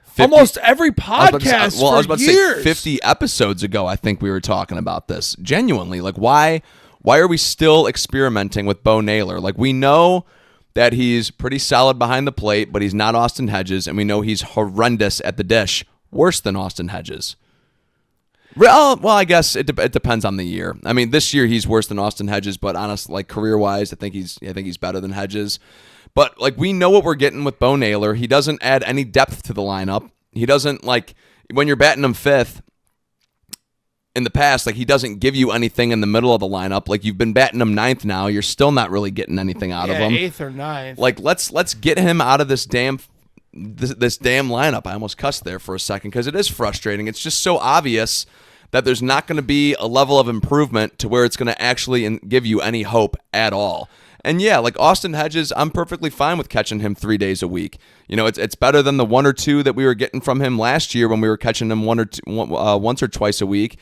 50, almost every podcast I was about for to years. say 50 episodes ago, I think we were talking about this. Genuinely, like why are we still experimenting with Bo Naylor? Like we know that he's pretty solid behind the plate, but he's not Austin Hedges, and we know he's horrendous at the dish, worse than Austin Hedges. Well, I guess it depends on the year. I mean, this year he's worse than Austin Hedges, but honestly, like career-wise, I think he's better than Hedges. But like we know what we're getting with Bo Naylor. He doesn't add any depth to the lineup. He doesn't, like, when you're batting him fifth in the past, like he doesn't give you anything in the middle of the lineup. Like you've been batting him ninth now, you're still not really getting anything out of him. Eighth or ninth. Like let's get him out of this damn lineup. I almost cussed there for a second because it is frustrating. It's just so obvious that there's not going to be a level of improvement to where it's going to actually give you any hope at all. And yeah, like Austin Hedges, I'm perfectly fine with catching him 3 days a week. You know, it's better than the 1 or 2 that we were getting from him last year when we were catching him once or twice a week.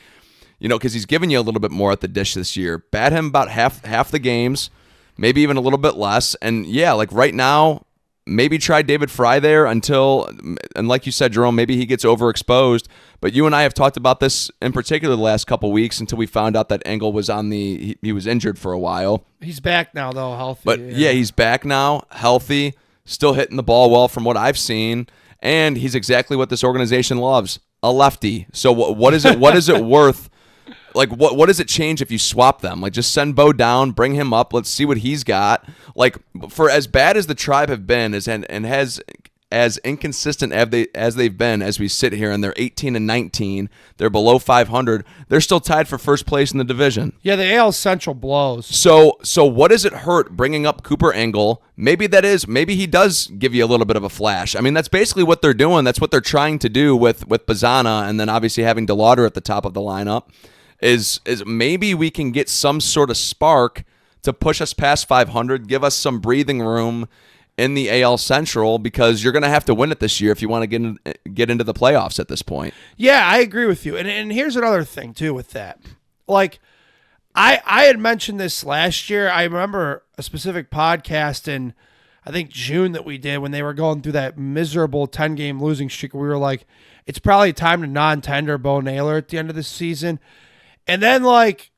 You know, because he's giving you a little bit more at the dish this year. Bat him about half the games, maybe even a little bit less. And yeah, like right now, maybe try David Fry there until, and like you said, Jerome, maybe he gets overexposed. But you and I have talked about this in particular the last couple weeks until we found out that Engel was he was injured for a while. He's back now, though, healthy. But yeah, he's back now, healthy, still hitting the ball well from what I've seen. And he's exactly what this organization loves, a lefty. So what is it? What is it worth? Like, what does it change if you swap them? Like, just send Bo down, bring him up, let's see what he's got. Like, for as bad as the Tribe have been, and has as inconsistent as they've been as we sit here, and they're 18-19, they're below 500, they're still tied for first place in the division. Yeah, the AL Central blows. So what does it hurt bringing up Cooper Engel? Maybe he does give you a little bit of a flash. I mean, that's basically what they're doing. That's what they're trying to do with Bazzana, and then obviously having DeLauder at the top of the lineup. Is maybe we can get some sort of spark to push us past 500, give us some breathing room in the AL Central, because you're going to have to win it this year if you want to get into the playoffs at this point. Yeah, I agree with you. And here's another thing, too, with that. Like, I had mentioned this last year. I remember a specific podcast in, I think, June that we did when they were going through that miserable 10-game losing streak. We were like, it's probably time to non-tender Bo Naylor at the end of the season. And then, like,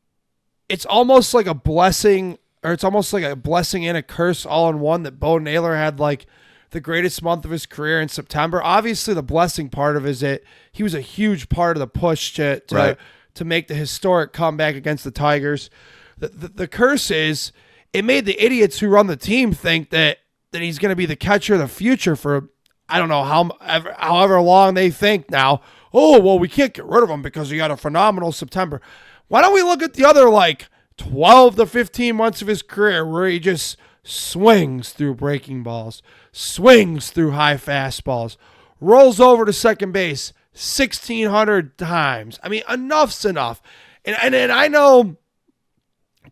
it's almost like a blessing, or it's almost like a blessing and a curse all in one that Bo Naylor had, like, the greatest month of his career in September. Obviously, the blessing part of it is that he was a huge part of the push to make the historic comeback against the Tigers. The curse is it made the idiots who run the team think that he's going to be the catcher of the future for, I don't know, however long they think now. Oh, well, we can't get rid of him because he had a phenomenal September. Why don't we look at the other, like, 12 to 15 months of his career where he just swings through breaking balls, swings through high fastballs, rolls over to second base 1,600 times. I mean, enough's enough. And I know,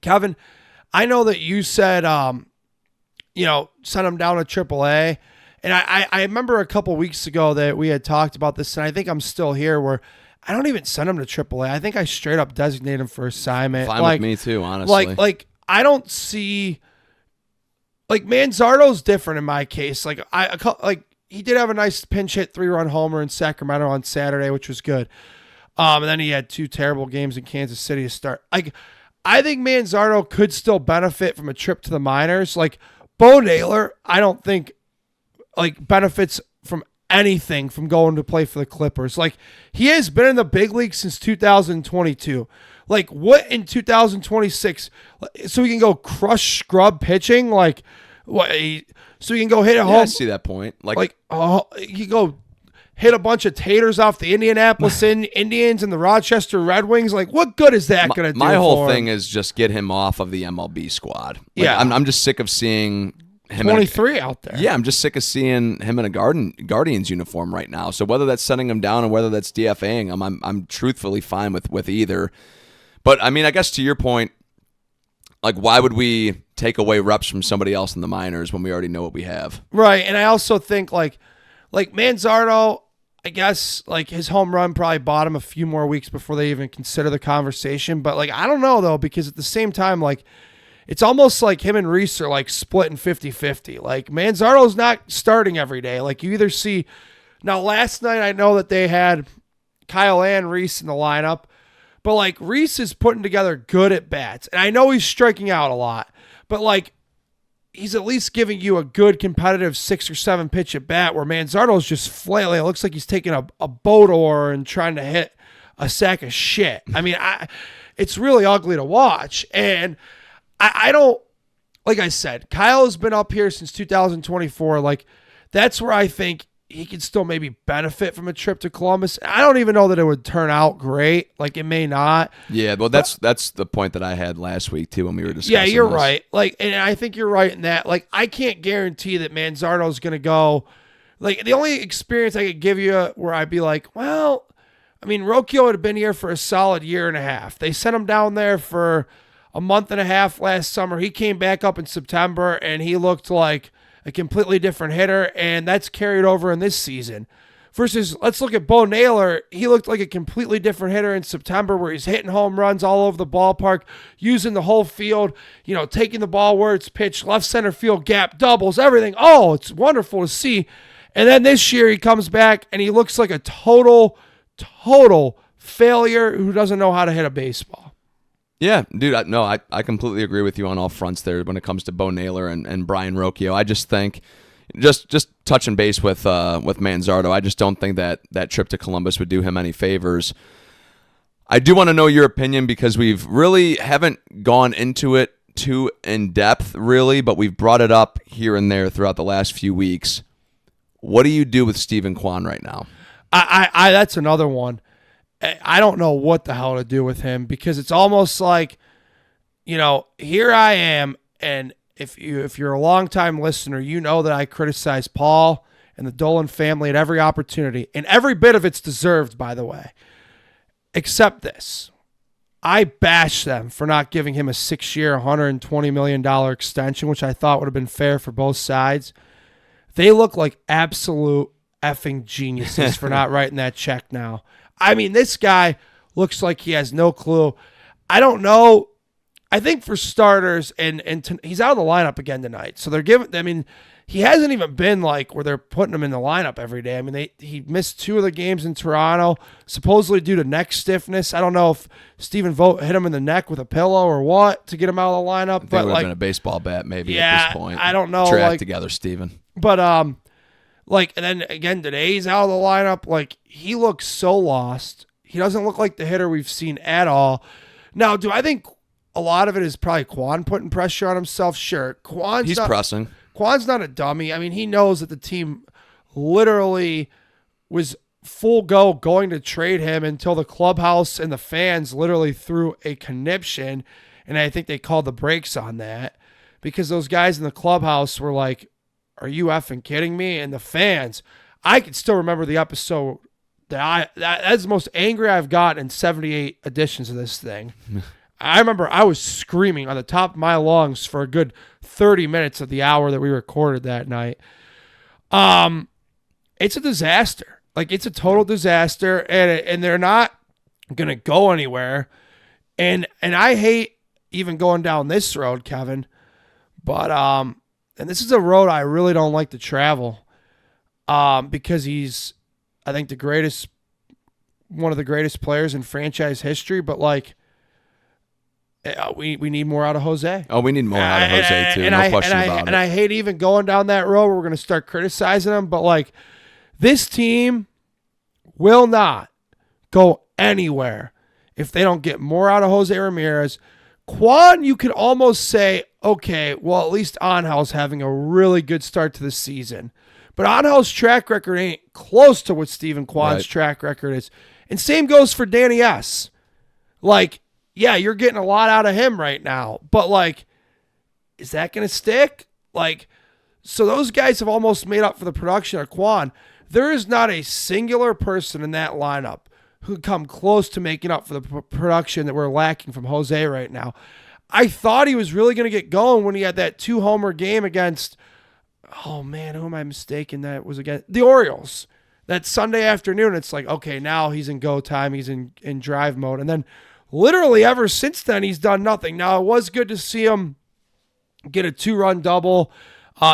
Kevin, I know that you said, send him down to AAA. And I remember a couple weeks ago that we had talked about this, and I think I'm still here where I don't even send him to AAA. I think I straight up designate him for assignment. Fine with me too, honestly. Like I don't see, like, Manzardo's different in my case. Like he did have a nice pinch hit 3-run homer in Sacramento on Saturday, which was good. And then he had 2 terrible games in Kansas City to start. Like, I think Manzardo could still benefit from a trip to the minors. Like, Bo Naylor, I don't think, like, benefits from anything from going to play for the Clippers. Like, he has been in the big league since 2022. Like, what in 2026? So he can go crush scrub pitching? So he can go hit a home? I see that point. You go hit a bunch of taters off the Indianapolis Indians and the Rochester Red Wings. Like, what good is that going to do? My whole for thing him? is just get him off of the MLB squad. Like, Yeah. I'm just sick of seeing him 23 out there. Yeah, I'm just sick of seeing him in a Guardians uniform right now. So whether that's sending him down or whether that's DFAing him, I'm truthfully fine with either. But I mean, I guess to your point, like, why would we take away reps from somebody else in the minors when we already know what we have? Right, and I also think like Manzardo, I guess like his home run probably bought him a few more weeks before they even consider the conversation. But like, I don't know though, because at the same time, like, it's almost like him and Reese are like splitting 50-50. Like, Manzardo's not starting every day. Like, you either see now. Last night I know that they had Kyle and Reese in the lineup, but like Reese is putting together good at bats, and I know he's striking out a lot, but like, he's at least giving you a good competitive 6 or 7 pitch at bat, where Manzardo's just flailing. It looks like he's taking a boat oar and trying to hit a sack of shit. I mean, it's really ugly to watch. And I don't, like I said, Kyle has been up here since 2024. Like, that's where I think he could still maybe benefit from a trip to Columbus. I don't even know that it would turn out great. Like, it may not. Yeah, well, that's the point that I had last week too when we were discussing. Yeah, you're this. right. Like, and I think you're right in that. Like, I can't guarantee that Manzardo's going to go. Like, the only experience I could give you where I'd be like, well, I mean, Rocchio had been here for a solid year and a half. They sent him down there for a month and a half last summer. He came back up in September, and he looked like a completely different hitter, and that's carried over in this season. Versus, let's look at Bo Naylor. He looked like a completely different hitter in September, where he's hitting home runs all over the ballpark, using the whole field, taking the ball where it's pitched, left center field gap, doubles, everything. Oh, it's wonderful to see. And then this year he comes back, and he looks like a total failure who doesn't know how to hit a baseball. Yeah, dude, I completely agree with you on all fronts there when it comes to Bo Naylor and Brian Rocchio. I just think, just touching base with Manzardo, I just don't think that trip to Columbus would do him any favors. I do want to know your opinion, because we've really haven't gone into it too in depth, really, but we've brought it up here and there throughout the last few weeks. What do you do with Steven Kwan right now? I that's another one. I don't know what the hell to do with him, because it's almost like, here I am, and if you're a longtime listener, you know that I criticize Paul and the Dolan family at every opportunity, and every bit of it's deserved, by the way, except this. I bash them for not giving him a 6-year, $120 million extension, which I thought would have been fair for both sides. They look like absolute effing geniuses for not writing that check now. I mean, this guy looks like he has no clue. I don't know. I think for starters, and he's out of the lineup again tonight. So they're giving, I mean, he hasn't even been like where they're putting him in the lineup every day. I mean, he missed 2 of the games in Toronto, supposedly due to neck stiffness. I don't know if Stephen Vogt hit him in the neck with a pillow or what to get him out of the lineup. I think it would have been a baseball bat maybe at this point. I don't know. Track together, Stephen. But, and then again today he's out of the lineup. Like, he looks so lost. He doesn't look like the hitter we've seen at all. Now, do I think a lot of it is probably Kwan putting pressure on himself? Sure. He's pressing. Kwan's not a dummy. I mean, he knows that the team literally was full go going to trade him until the clubhouse and the fans literally threw a conniption, and I think they called the brakes on that, because those guys in the clubhouse were like, are you effing kidding me? And the fans, I can still remember the episode that's the most angry I've gotten in 78 editions of this thing. I remember I was screaming on the top of my lungs for a good 30 minutes of the hour that we recorded that night. It's a disaster. Like, it's a total disaster, and they're not going to go anywhere. And I hate even going down this road, Kevin, but and this is a road I really don't like to travel, because he's, I think, one of the greatest players in franchise history. But like, we need more out of Jose. Oh, we need more out of Jose too. No question about it. And I hate even going down that road where we're going to start criticizing him. But like, this team will not go anywhere if they don't get more out of Jose Ramirez. Kwan, you could almost say, okay, well, at least Angel's having a really good start to the season. But Angel's track record ain't close to what Stephen Kwan's track record is. And same goes for Danny S. Like, yeah, you're getting a lot out of him right now. But, like, is that going to stick? Like, so those guys have almost made up for the production of Kwan. There is not a singular person in that lineup who come close to making up for the production that we're lacking from Jose right now. I thought he was really going to get going when he had that 2-homer game against, oh man, who am I mistaken that it was against? The Orioles. That Sunday afternoon, it's like, okay, now he's in go time. He's in drive mode. And then literally ever since then, he's done nothing. Now, it was good to see him get a 2-run double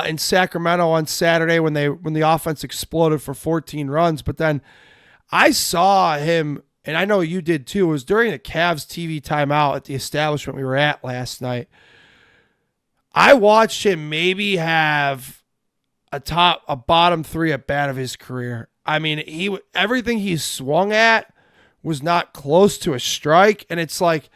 in Sacramento on Saturday when the offense exploded for 14 runs. But then I saw him, and I know you did too, it was during the Cavs TV timeout at the establishment we were at last night. I watched him maybe have a bottom 3 at bat of his career. I mean, everything he swung at was not close to a strike, and it's like,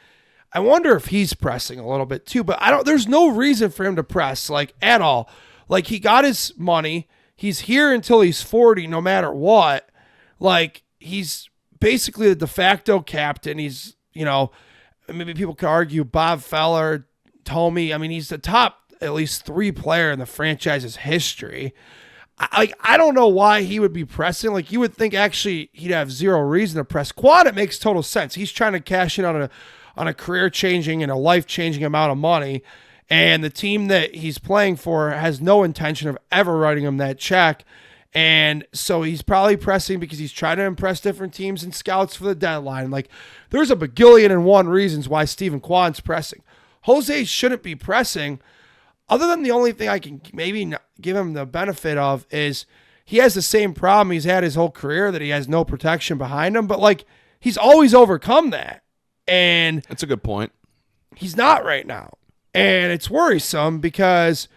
I wonder if he's pressing a little bit too, but there's no reason for him to press, like, at all. Like, he got his money. He's here until he's 40, no matter what. Like, he's basically the de facto captain. He's, maybe people could argue Bob Feller, Tomey. I mean, he's the top at least 3 player in the franchise's history. I don't know why he would be pressing. Like, you would think actually he'd have zero reason to press. Quad, it makes total sense. He's trying to cash in on a career-changing and a life-changing amount of money, and the team that he's playing for has no intention of ever writing him that check. And so he's probably pressing because he's trying to impress different teams and scouts for the deadline. Like, there's a bagillion and one reasons why Stephen Kwan's pressing. Jose shouldn't be pressing, other than the only thing I can maybe give him the benefit of is he has the same problem he's had his whole career, that he has no protection behind him. But, like, he's always overcome that. And that's a good point. He's not right now. And it's worrisome because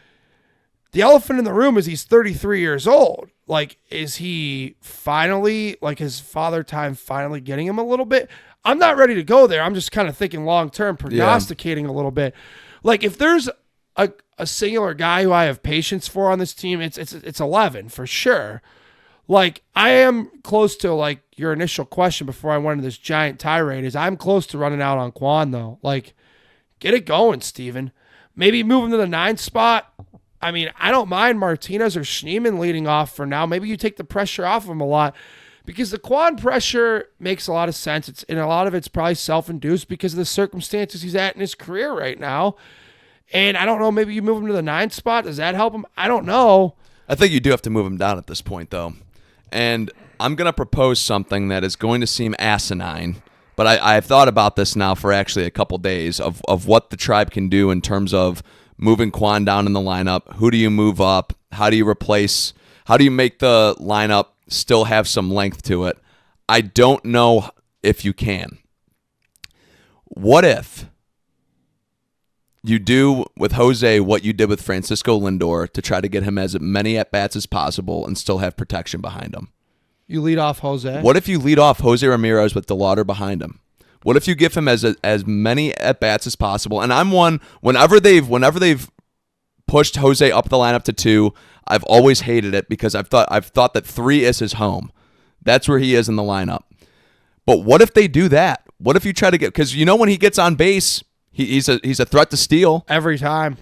the elephant in the room is he's 33 years old. Like, is he finally, like, his father time finally getting him a little bit? I'm not ready to go there. I'm just kind of thinking long-term, prognosticating a little bit. Like, if there's a singular guy who I have patience for on this team, it's 11 for sure. Like, I am close to, like, your initial question before I went into this giant tirade is I'm close to running out on Kwan, though. Like, get it going, Steven. Maybe move him to the 9th spot. I mean, I don't mind Martinez or Schneemann leading off for now. Maybe you take the pressure off of him a lot because the Kwan pressure makes a lot of sense. And a lot of it's probably self-induced because of the circumstances he's at in his career right now. And I don't know, maybe you move him to the 9th spot. Does that help him? I don't know. I think you do have to move him down at this point, though. And I'm going to propose something that is going to seem asinine, but I've thought about this now for actually a couple days of what the Tribe can do in terms of moving Kwan down in the lineup. Who do you move up? How do you replace? How do you make the lineup still have some length to it? I don't know if you can. What if you do with Jose what you did with Francisco Lindor to try to get him as many at-bats as possible and still have protection behind him? You lead off Jose? What if you lead off Jose Ramirez with DeLauder behind him? What if you give him as many at-bats as possible? And I'm one, whenever they've pushed Jose up the lineup to 2, I've always hated it because I've thought that 3 is his home. That's where he is in the lineup. But what if they do that? What if you try to get, because when he gets on base, he's a threat to steal every time.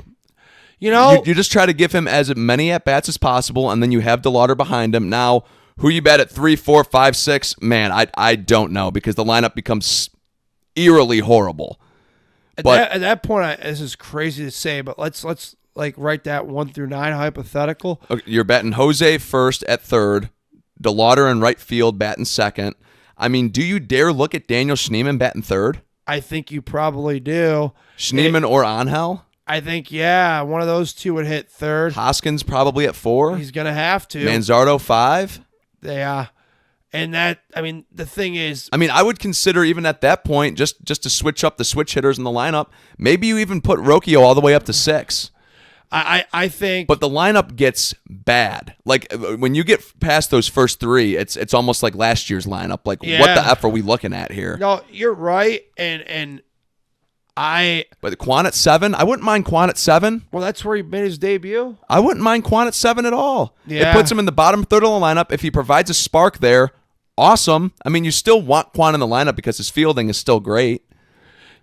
You just try to give him as many at bats as possible, and then you have DeLauder behind him. Now, who you bet at 3, 4, 5, 6? Man, I don't know because the lineup becomes eerily horrible. At that point, this is crazy to say, but let's like write that 1 through 9 hypothetical. Okay, you're betting Jose first at 3rd, DeLauder in right field batting 2nd. I mean, do you dare look at Daniel Schneemann batting 3rd? I think you probably do. Schneemann or Angel? I think, yeah, one of those two would hit 3rd. Hoskins probably at 4. He's going to have to. Manzardo 5. Yeah. And the thing is, I would consider even at that point, just to switch up the switch hitters in the lineup, maybe you even put Rocchio all the way up to 6. I think, but the lineup gets bad. Like when you get past those first 3, it's almost like last year's lineup. Like what the F are we looking at here? No, you're right, and But Quan at 7, I wouldn't mind Quan at 7. Well, that's where he made his debut. I wouldn't mind Quan at 7 at all. Yeah. It puts him in the bottom third of the lineup. If he provides a spark there, awesome. I mean, you still want Quan in the lineup because his fielding is still great.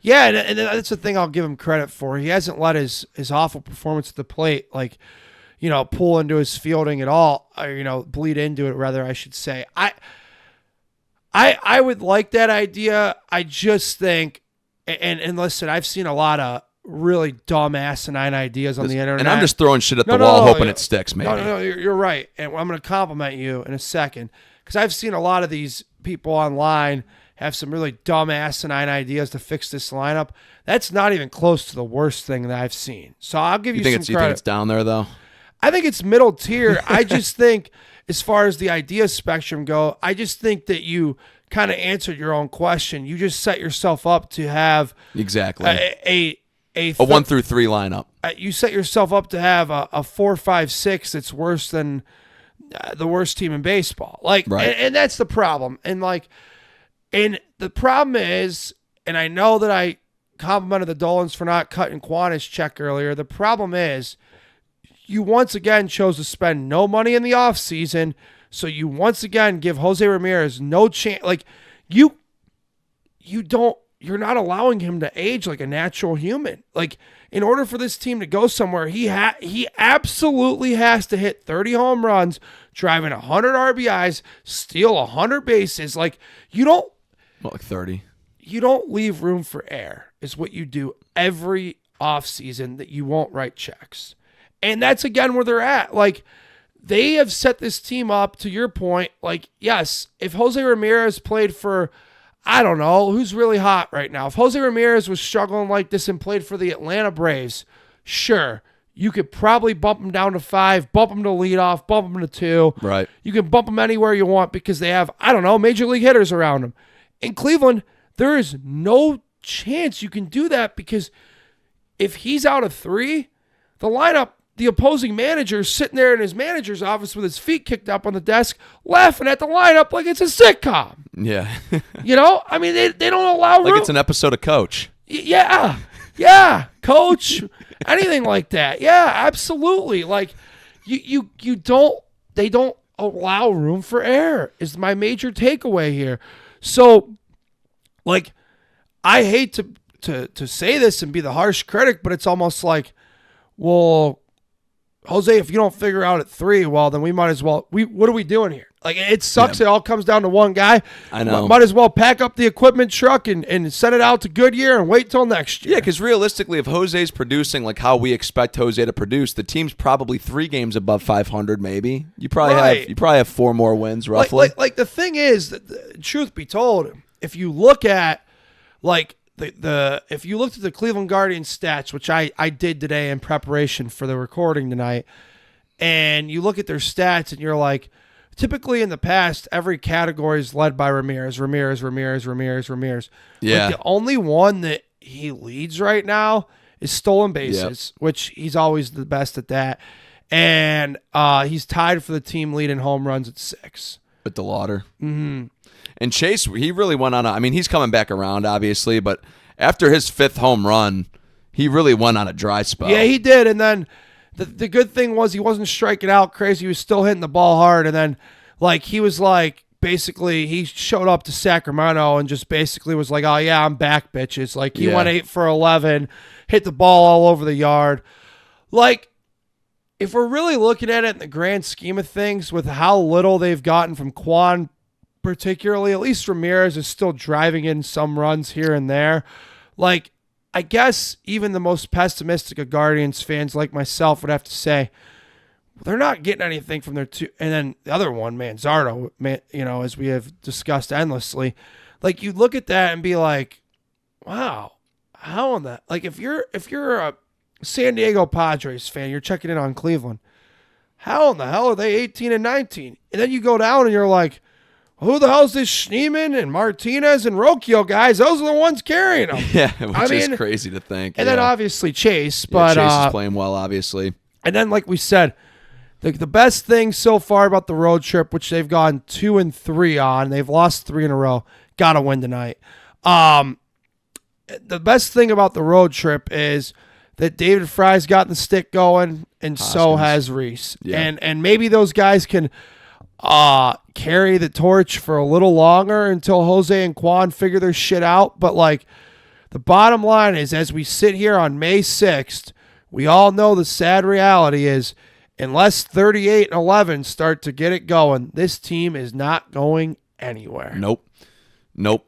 Yeah, and that's the thing I'll give him credit for. He hasn't let his awful performance at the plate, pull into his fielding at all, or, bleed into it, rather, I should say. I would like that idea. I just think, and listen, I've seen a lot of really dumb asinine ideas on the internet. And I'm just throwing shit at the wall, hoping it sticks, maybe. No, you're right. And I'm going to compliment you in a second, because I've seen a lot of these people online have some really dumb asinine ideas to fix this lineup. That's not even close to the worst thing that I've seen. So I'll give you some credit. You think it's down there, though? I think it's middle tier. I just think, as far as the idea spectrum go, I just think that you kind of answered your own question. You just set yourself up to have exactly a 1 through 3 lineup. You set yourself up to have a 4, 5, 6 that's worse than the worst team in baseball. Right. And that's the problem. And the problem is, and I know that I complimented the Dolans for not cutting Quan's check earlier. The problem is, you once again chose to spend no money in the offseason, so you once again give Jose Ramirez no chance. You're not allowing him to age like a natural human. In order for this team to go somewhere, he absolutely has to hit 30 home runs, driving 100 RBIs, steal 100 bases. You don't. Well, 30. You don't leave room for error, is what you do every offseason that you won't write checks. And that's, again, where they're at. They have set this team up, to your point. Yes, if Jose Ramirez played for, I don't know, who's really hot right now? If Jose Ramirez was struggling like this and played for the Atlanta Braves, sure, you could probably bump him down to 5, bump him to leadoff, bump him to 2. Right. You can bump him anywhere you want because they have, I don't know, major league hitters around him. In Cleveland, there is no chance you can do that, because if he's out of 3, the lineup, the opposing manager is sitting there in his manager's office with his feet kicked up on the desk, laughing at the lineup like it's a sitcom. Yeah. I mean, they don't allow room. Like it's an episode of Coach. Yeah, Coach, anything like that. Yeah, absolutely. You don't, they don't allow room for error is my major takeaway here. So, I hate to say this and be the harsh critic, but it's almost like, well, Jose, if you don't figure out at 3, well, then we might as well. What are we doing here? It sucks. Yeah. It all comes down to one guy. I know. Might as well pack up the equipment truck and send it out to Goodyear and wait till next year. Yeah, because realistically, if Jose's producing like how we expect Jose to produce, the team's probably 3 games above 500. Maybe you probably have 4 more wins roughly. The thing is, that truth be told, if you look at if you looked at the Cleveland Guardians stats, which I did today in preparation for the recording tonight, and you look at their stats and you're like, typically in the past, every category is led by Ramirez. Yeah. The only one that he leads right now is stolen bases, which he's always the best at that. And he's tied for the team lead in home runs at 6. With the Lauder. Mm-hmm. And Chase, he really went on he's coming back around, obviously, but after his 5th home run, he really went on a dry spell. Yeah, he did. And then the good thing was he wasn't striking out crazy. He was still hitting the ball hard. And then, he was basically, he showed up to Sacramento and just basically was like, oh, yeah, I'm back, bitches. He went 8 for 11, hit the ball all over the yard. If we're really looking at it in the grand scheme of things, with how little they've gotten from Quan, particularly, at least Ramirez is still driving in some runs here and there. I guess even the most pessimistic of Guardians fans like myself would have to say, they're not getting anything from their 2. And then the other one, Manzardo, as we have discussed endlessly, you look at that and be like, wow, how in that? If you're a San Diego Padres fan, you're checking in on Cleveland, how in the hell are they 18 and 19? And then you go down and you're like, who the hell's this Schneemann and Martinez and Rocchio guys? Those are the ones carrying them. Yeah, which is crazy to think. And then obviously Chase. But Chase is playing well, obviously. And then, like we said, the best thing so far about the road trip, which they've gone 2-3 on, they've lost 3 in a row. Got to win tonight. the best thing about the road trip is that David Fry's gotten the stick going, and so has Reese. Yeah. And maybe those guys can carry the torch for a little longer until Jose and Quan figure their shit out. But, like, the bottom line is, as we sit here on May 6th, we all know the sad reality is, unless 38-11 start to get it going, this team is not going anywhere. Nope.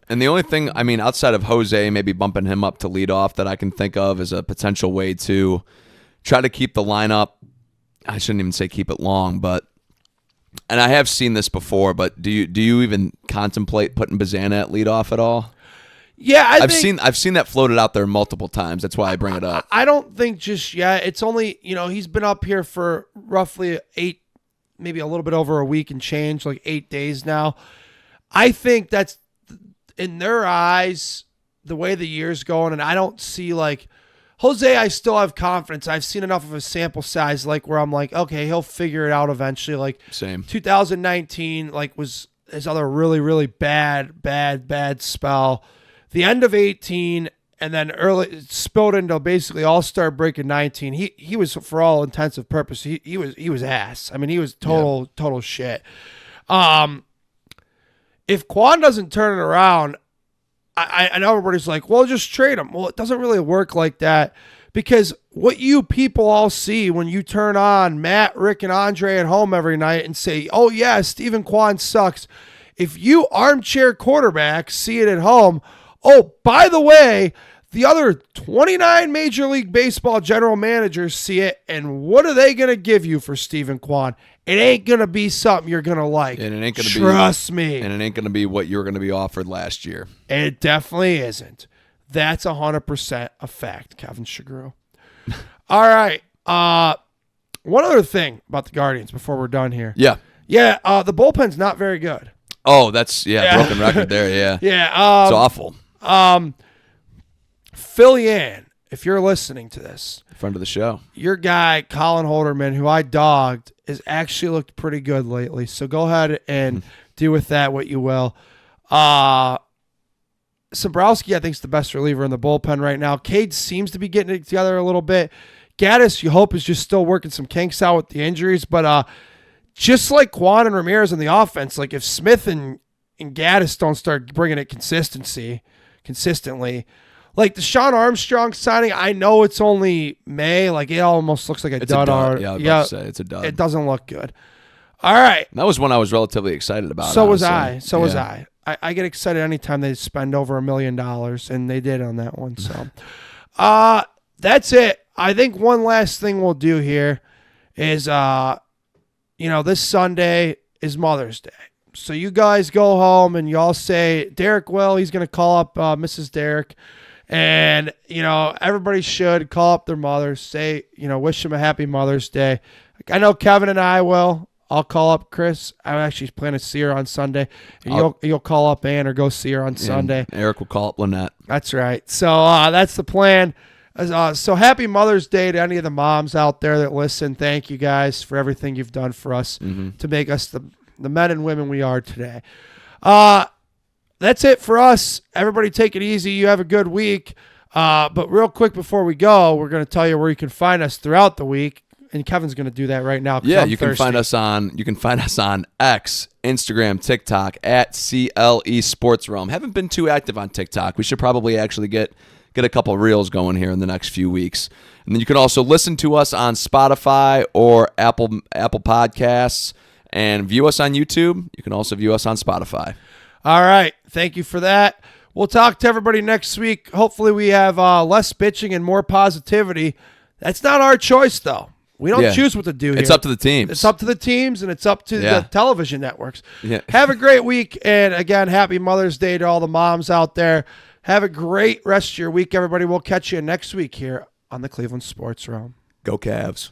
And the only thing, I mean, outside of Jose, maybe bumping him up to lead off, that I can think of as a potential way to try to keep the lineup. I shouldn't even say keep it long, but, and I have seen this before, but do you even contemplate putting Bazana at leadoff at all? Yeah, I've seen that floated out there multiple times. That's why I bring it up. I don't think just yet. It's only, he's been up here for roughly 8, maybe a little bit over a week and change, like 8 days now. I think that's, in their eyes, the way the year's going, and I don't see, like, Jose, I still have confidence. I've seen enough of a sample size, like, where I'm like, okay, he'll figure it out eventually. Like, same. 2019, like, was his other really, really bad spell. The end of 18, and then early spilled into basically all-star break in 19. He was, for all intensive purpose, he was ass. I mean, he was total shit. If Quan doesn't turn it around, I know everybody's like, well, just trade him. Well, it doesn't really work like that, because what you people all see when you turn on Matt, Rick, and Andre at home every night and say, oh, yeah, Stephen Quan sucks. If you armchair quarterbacks see it at home, oh, by the way, the other 29 Major League Baseball general managers see it, and what are they going to give you for Stephen Quan? It ain't going to be something you're going to like. And it ain't going to Trust me. And it ain't going to be what you were going to be offered last year. It definitely isn't. That's 100% a fact, Kevin Shagrew. All right. One other thing about the Guardians before we're done here. Yeah. Yeah, the bullpen's not very good. Oh, that's, broken record there, yeah. Yeah. It's awful. Phil Yan, if you're listening to this, Friend of the show, your guy, Colin Holderman, who I dogged, has actually looked pretty good lately. So go ahead and do with that what you will. Sobrowski, I think, is the best reliever in the bullpen right now. Cade seems to be getting it together a little bit. Gaddis, you hope, is just still working some kinks out with the injuries. But just like Quan and Ramirez in the offense, like if Smith and Gaddis don't start bringing it consistently, like the Sean Armstrong signing, I know it's only May. Like, it almost looks like a dud. Yeah, I was about to say, it's a dud. It doesn't look good. All right. That was one I was relatively excited about. So was I. I get excited anytime they spend over $1 million, and they did on that one. So that's it. I think one last thing we'll do here is, this Sunday is Mother's Day. So you guys go home and y'all say, Derek will, he's going to call up Mrs. Derek. And, everybody should call up their mothers, say, wish them a happy Mother's Day. I know Kevin and I will. I'll call up Chris. I'm actually planning to see her on Sunday. And you'll call up Ann or go see her on Sunday. Eric will call up Lynette. That's right. So that's the plan. So happy Mother's Day to any of the moms out there that listen. Thank you guys for everything you've done for us to make us the men and women we are today. That's it for us. Everybody take it easy. You have a good week. But real quick before we go, we're going to tell you where you can find us throughout the week. And Kevin's going to do that right now. Yeah, you can find us on X, Instagram, TikTok at CLE Sports Realm. Haven't been too active on TikTok. We should probably actually get a couple reels going here in the next few weeks. And then you can also listen to us on Spotify or Apple Podcasts and view us on YouTube. You can also view us on Spotify. All right. Thank you for that. We'll talk to everybody next week. Hopefully we have less bitching and more positivity. That's not our choice, though. We don't choose what to do here. It's up to the teams. It's up to the teams, and it's up to the television networks. Yeah. Have a great week, and again, happy Mother's Day to all the moms out there. Have a great rest of your week, everybody. We'll catch you next week here on the Cleveland Sports Realm. Go Cavs.